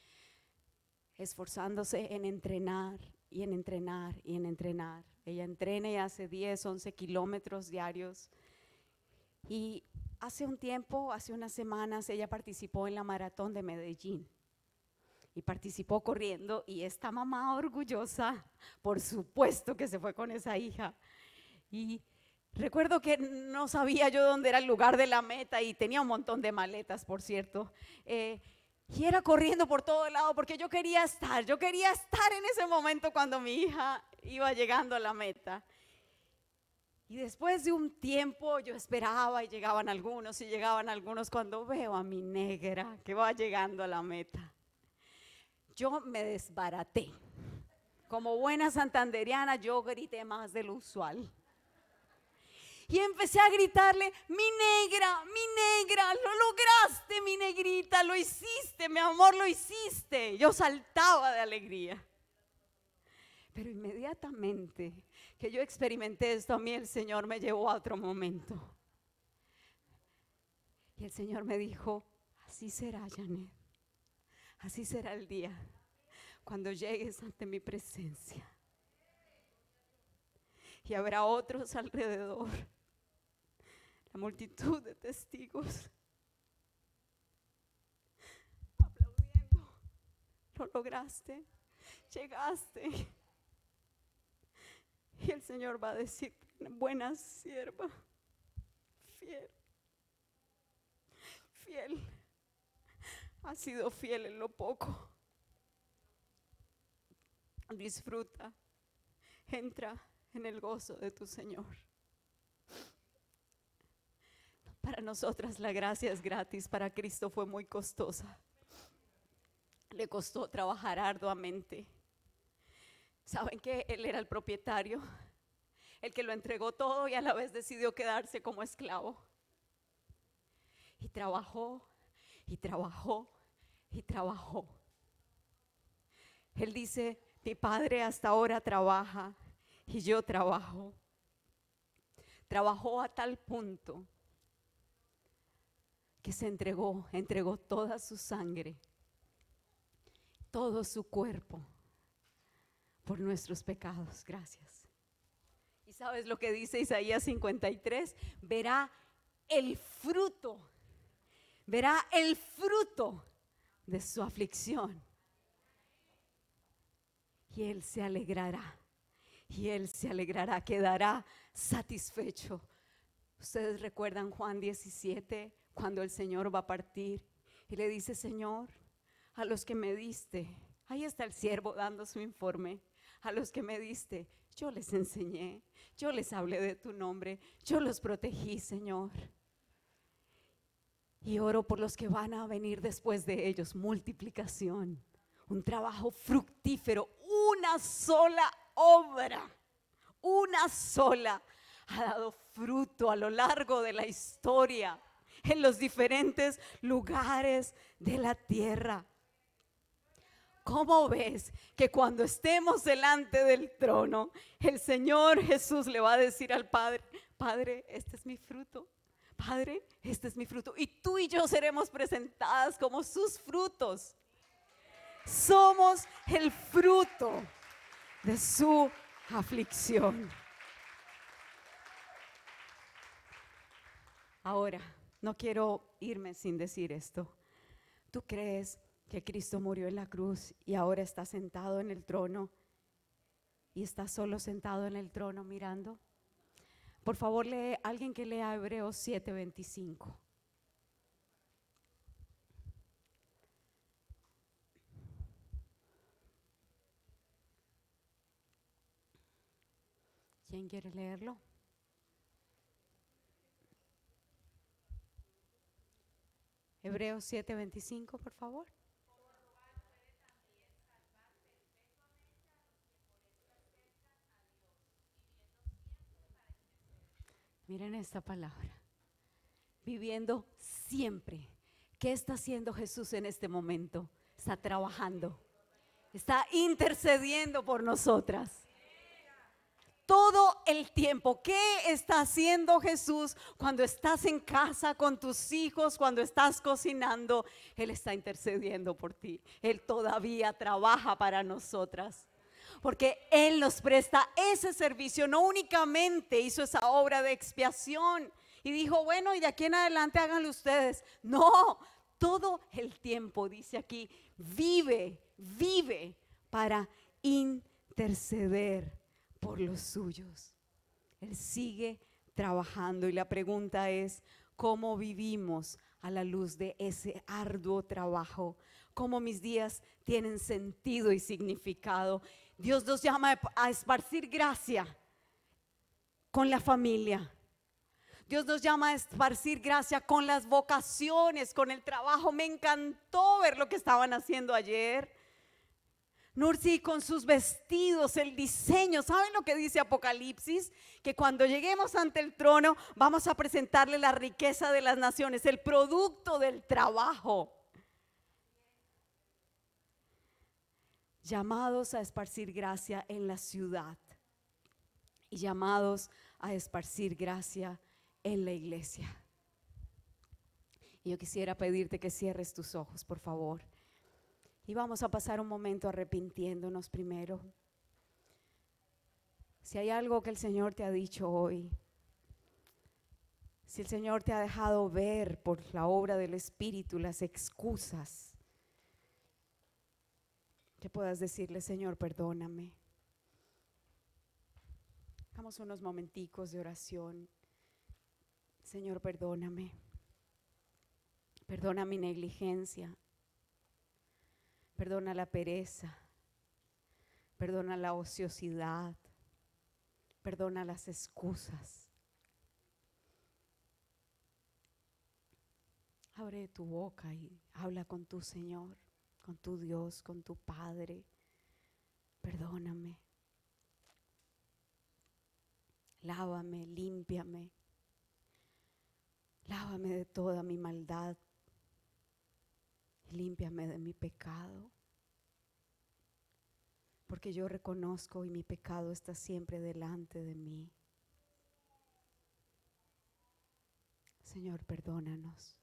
esforzándose en entrenar y en entrenar y en entrenar. Ella entrena y hace 10, 11 kilómetros diarios. Y hace un tiempo, hace unas semanas, ella participó en la maratón de Medellín. Y participó corriendo, y esta mamá orgullosa, por supuesto que se fue con esa hija. Y recuerdo que no sabía yo dónde era el lugar de la meta y tenía un montón de maletas, por cierto. Y era corriendo por todo lado porque yo quería estar en ese momento cuando mi hija iba llegando a la meta. Y después de un tiempo yo esperaba y llegaban algunos cuando veo a mi negra que va llegando a la meta. Yo me desbaraté. Como buena santandereana, yo grité más de lo usual. Y empecé a gritarle: mi negra, lo lograste, mi negrita, lo hiciste, mi amor, lo hiciste. Yo saltaba de alegría. Pero inmediatamente que yo experimenté esto, a mí el Señor me llevó a otro momento. Y el Señor me dijo: así será, Janet, así será el día cuando llegues ante mi presencia. Y habrá otros alrededor, la multitud de testigos, aplaudiendo. Lo lograste, llegaste. Y el Señor va a decir: buena sierva, fiel, has sido fiel en lo poco. Disfruta, entra en el gozo de tu Señor. Para nosotras la gracia es gratis, para Cristo fue muy costosa. Le costó trabajar arduamente. ¿Saben que Él era el propietario? El que lo entregó todo y a la vez decidió quedarse como esclavo. Y trabajó, y trabajó, y trabajó. Él dice: mi padre hasta ahora trabaja y yo trabajo. Trabajó a tal punto que se entregó toda su sangre, todo su cuerpo por nuestros pecados. Gracias. ¿Y sabes lo que dice Isaías 53? Verá el fruto de su aflicción. Y Él se alegrará, quedará satisfecho. Ustedes recuerdan Juan 17, cuando el Señor va a partir y le dice: Señor, a los que me diste, ahí está el siervo dando su informe, a los que me diste, yo les enseñé, yo les hablé de tu nombre, yo los protegí, Señor. Y oro por los que van a venir después de ellos, multiplicación, un trabajo fructífero, una sola obra, una sola, ha dado fruto a lo largo de la historia, en los diferentes lugares de la tierra. ¿Cómo ves que cuando estemos delante del trono, el Señor Jesús le va a decir al Padre: Padre, este es mi fruto. Padre, este es mi fruto. Y tú y yo seremos presentadas como sus frutos. Somos el fruto de su aflicción. Ahora, no quiero irme sin decir esto. ¿Tú crees que Cristo murió en la cruz y ahora está sentado en el trono y está solo sentado en el trono mirando? Por favor, lee alguien que lea Hebreos 7:25. ¿Quién quiere leerlo? Hebreos 7:25, por favor. Miren esta palabra: viviendo siempre. ¿Qué está haciendo Jesús en este momento? Está trabajando, está intercediendo por nosotras. Todo el tiempo. ¿Qué está haciendo Jesús cuando estás en casa con tus hijos, cuando estás cocinando? Él está intercediendo por ti. Él todavía trabaja para nosotras, porque Él nos presta ese servicio. No únicamente hizo esa obra de expiación y dijo, bueno, y de aquí en adelante háganlo ustedes. No, todo el tiempo, dice aquí, vive para interceder por los suyos. Él sigue trabajando y la pregunta es: ¿cómo vivimos a la luz de ese arduo trabajo? ¿Cómo mis días tienen sentido y significado? Dios nos llama a esparcir gracia con la familia. Dios nos llama a esparcir gracia con las vocaciones, con el trabajo. Me encantó ver lo que estaban haciendo ayer. Nursi, con sus vestidos, el diseño. ¿Saben lo que dice Apocalipsis? Que cuando lleguemos ante el trono vamos a presentarle la riqueza de las naciones, el producto del trabajo. Llamados a esparcir gracia en la ciudad y llamados a esparcir gracia en la iglesia. Y yo quisiera pedirte que cierres tus ojos, por favor. Y vamos a pasar un momento arrepintiéndonos primero. Si hay algo que el Señor te ha dicho hoy, si el Señor te ha dejado ver por la obra del Espíritu las excusas, que puedas decirle: Señor, perdóname. Hagamos unos momenticos de oración. Señor, perdóname. Perdona mi negligencia. Perdona la pereza. Perdona la ociosidad. Perdona las excusas. Abre tu boca y habla con tu Señor, con tu Dios, con tu Padre. Perdóname. Lávame, límpiame. Lávame de toda mi maldad. Límpiame de mi pecado. Porque yo reconozco y mi pecado está siempre delante de mí. Señor, perdónanos.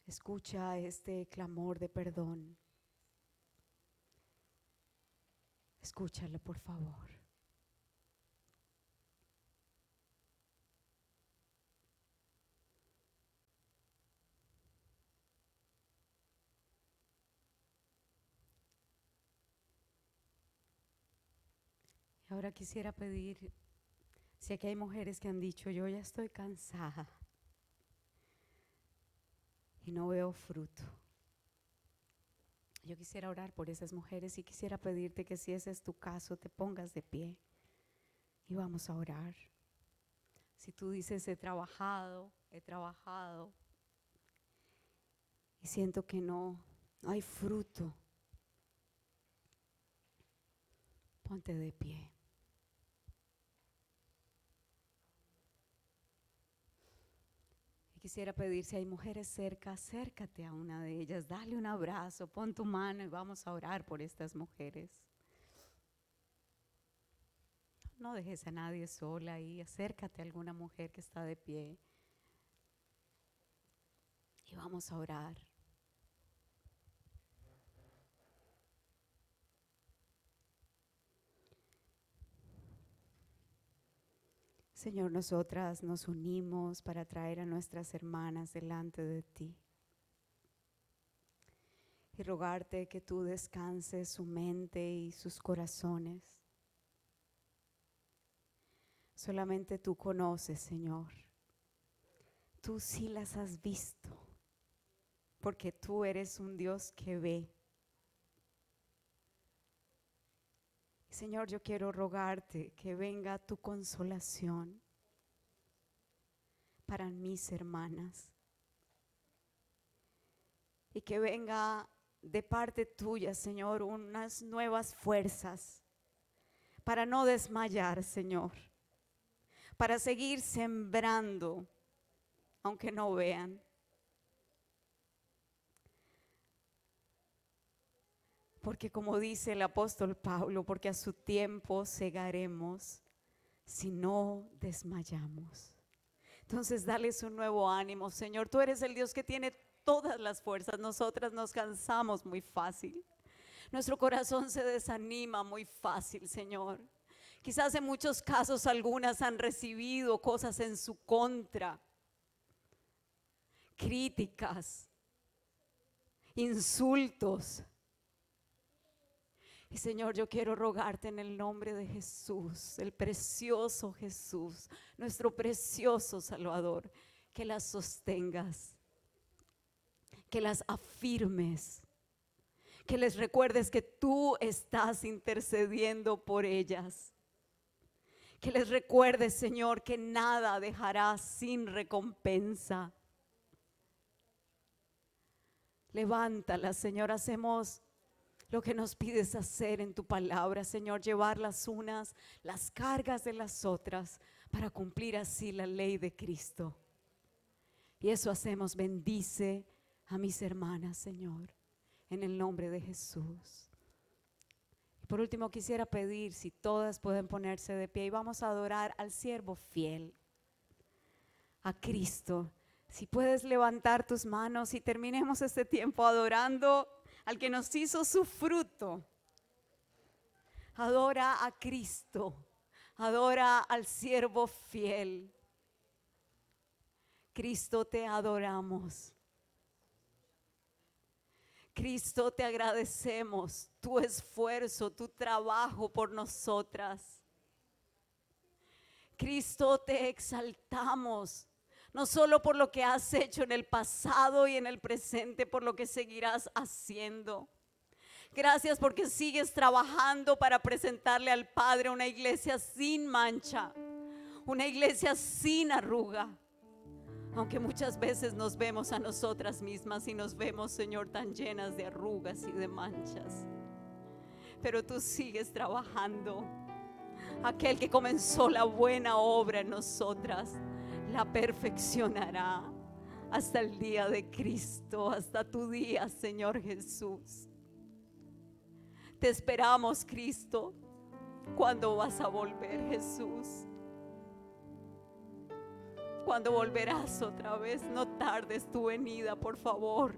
Escucha este clamor de perdón. Escúchalo, por favor. Y ahora quisiera pedir, si aquí hay mujeres que han dicho: yo ya estoy cansada y no veo fruto. Yo quisiera orar por esas mujeres y quisiera pedirte que, si ese es tu caso, te pongas de pie y vamos a orar. Si tú dices: he trabajado y siento que no hay fruto, ponte de pie. Quisiera pedir, si hay mujeres cerca, acércate a una de ellas, dale un abrazo, pon tu mano y vamos a orar por estas mujeres. No dejes a nadie sola ahí, acércate a alguna mujer que está de pie y vamos a orar. Señor, nosotras nos unimos para traer a nuestras hermanas delante de ti y rogarte que tú descanses su mente y sus corazones. Solamente tú conoces, Señor. Tú sí las has visto, porque tú eres un Dios que ve. Señor, yo quiero rogarte que venga tu consolación para mis hermanas y que venga de parte tuya, Señor, unas nuevas fuerzas para no desmayar, Señor, para seguir sembrando aunque no vean. Porque como dice el apóstol Pablo, porque a su tiempo segaremos si no desmayamos. Entonces dales un nuevo ánimo, Señor. Tú eres el Dios que tiene todas las fuerzas. Nosotras nos cansamos muy fácil. Nuestro corazón se desanima muy fácil, Señor. Quizás en muchos casos algunas han recibido cosas en su contra, críticas, insultos. Y Señor, yo quiero rogarte en el nombre de Jesús, el precioso Jesús, nuestro precioso Salvador, que las sostengas, que las afirmes, que les recuerdes que tú estás intercediendo por ellas. Que les recuerdes, Señor, que nada dejarás sin recompensa. Levántalas, Señor, hacemos lo que nos pides hacer en tu palabra, Señor, llevar las unas, las cargas de las otras, para cumplir así la ley de Cristo. Y eso hacemos, bendice a mis hermanas, Señor, en el nombre de Jesús. Y por último quisiera pedir si todas pueden ponerse de pie y vamos a adorar al siervo fiel, a Cristo. Si puedes levantar tus manos y terminemos este tiempo adorando al que nos hizo su fruto. Adora a Cristo, adora al siervo fiel. Cristo, te adoramos. Cristo, te agradecemos tu esfuerzo, tu trabajo por nosotras. Cristo, te exaltamos. No solo por lo que has hecho en el pasado y en el presente, por lo que seguirás haciendo. Gracias porque sigues trabajando para presentarle al Padre una iglesia sin mancha, una iglesia sin arruga. Aunque muchas veces nos vemos a nosotras mismas y nos vemos, Señor, tan llenas de arrugas y de manchas. Pero tú sigues trabajando. Aquel que comenzó la buena obra en nosotras la perfeccionará hasta el día de Cristo, hasta tu día, Señor Jesús. Te esperamos, Cristo. ¿Cuándo vas a volver, Jesús? ¿Cuándo volverás otra vez? No tardes tu venida, por favor.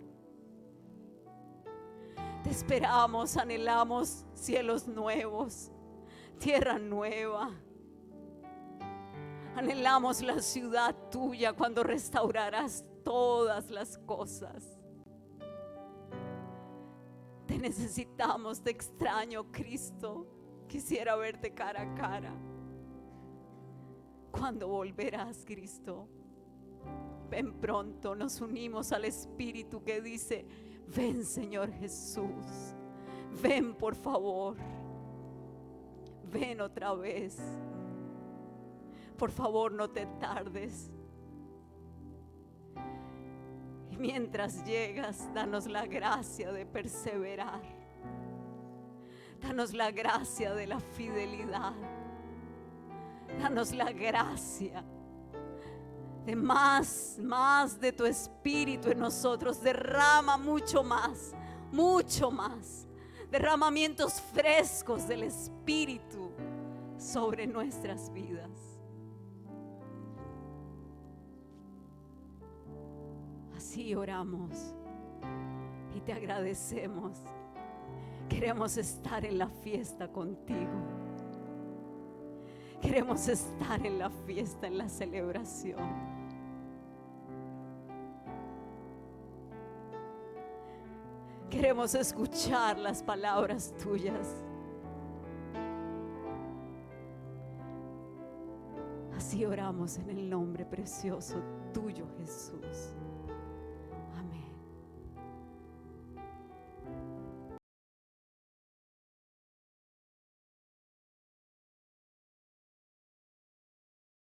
Te esperamos, anhelamos cielos nuevos, tierra nueva. Anhelamos la ciudad tuya cuando restaurarás todas las cosas. Te necesitamos, te extraño, Cristo. Quisiera verte cara a cara. ¿Cuándo volverás, Cristo? Ven pronto, nos unimos al Espíritu que dice: ven, Señor Jesús. Ven, por favor. Ven otra vez. Por favor, no te tardes. Y mientras llegas, danos la gracia de perseverar. Danos la gracia de la fidelidad. Danos la gracia de más de tu espíritu en nosotros. Derrama mucho más, mucho más. Derramamientos frescos del espíritu sobre nuestras vidas. Así oramos y te agradecemos. Queremos estar en la fiesta contigo. Queremos estar en la fiesta, en la celebración. Queremos escuchar las palabras tuyas. Así oramos en el nombre precioso tuyo, Jesús.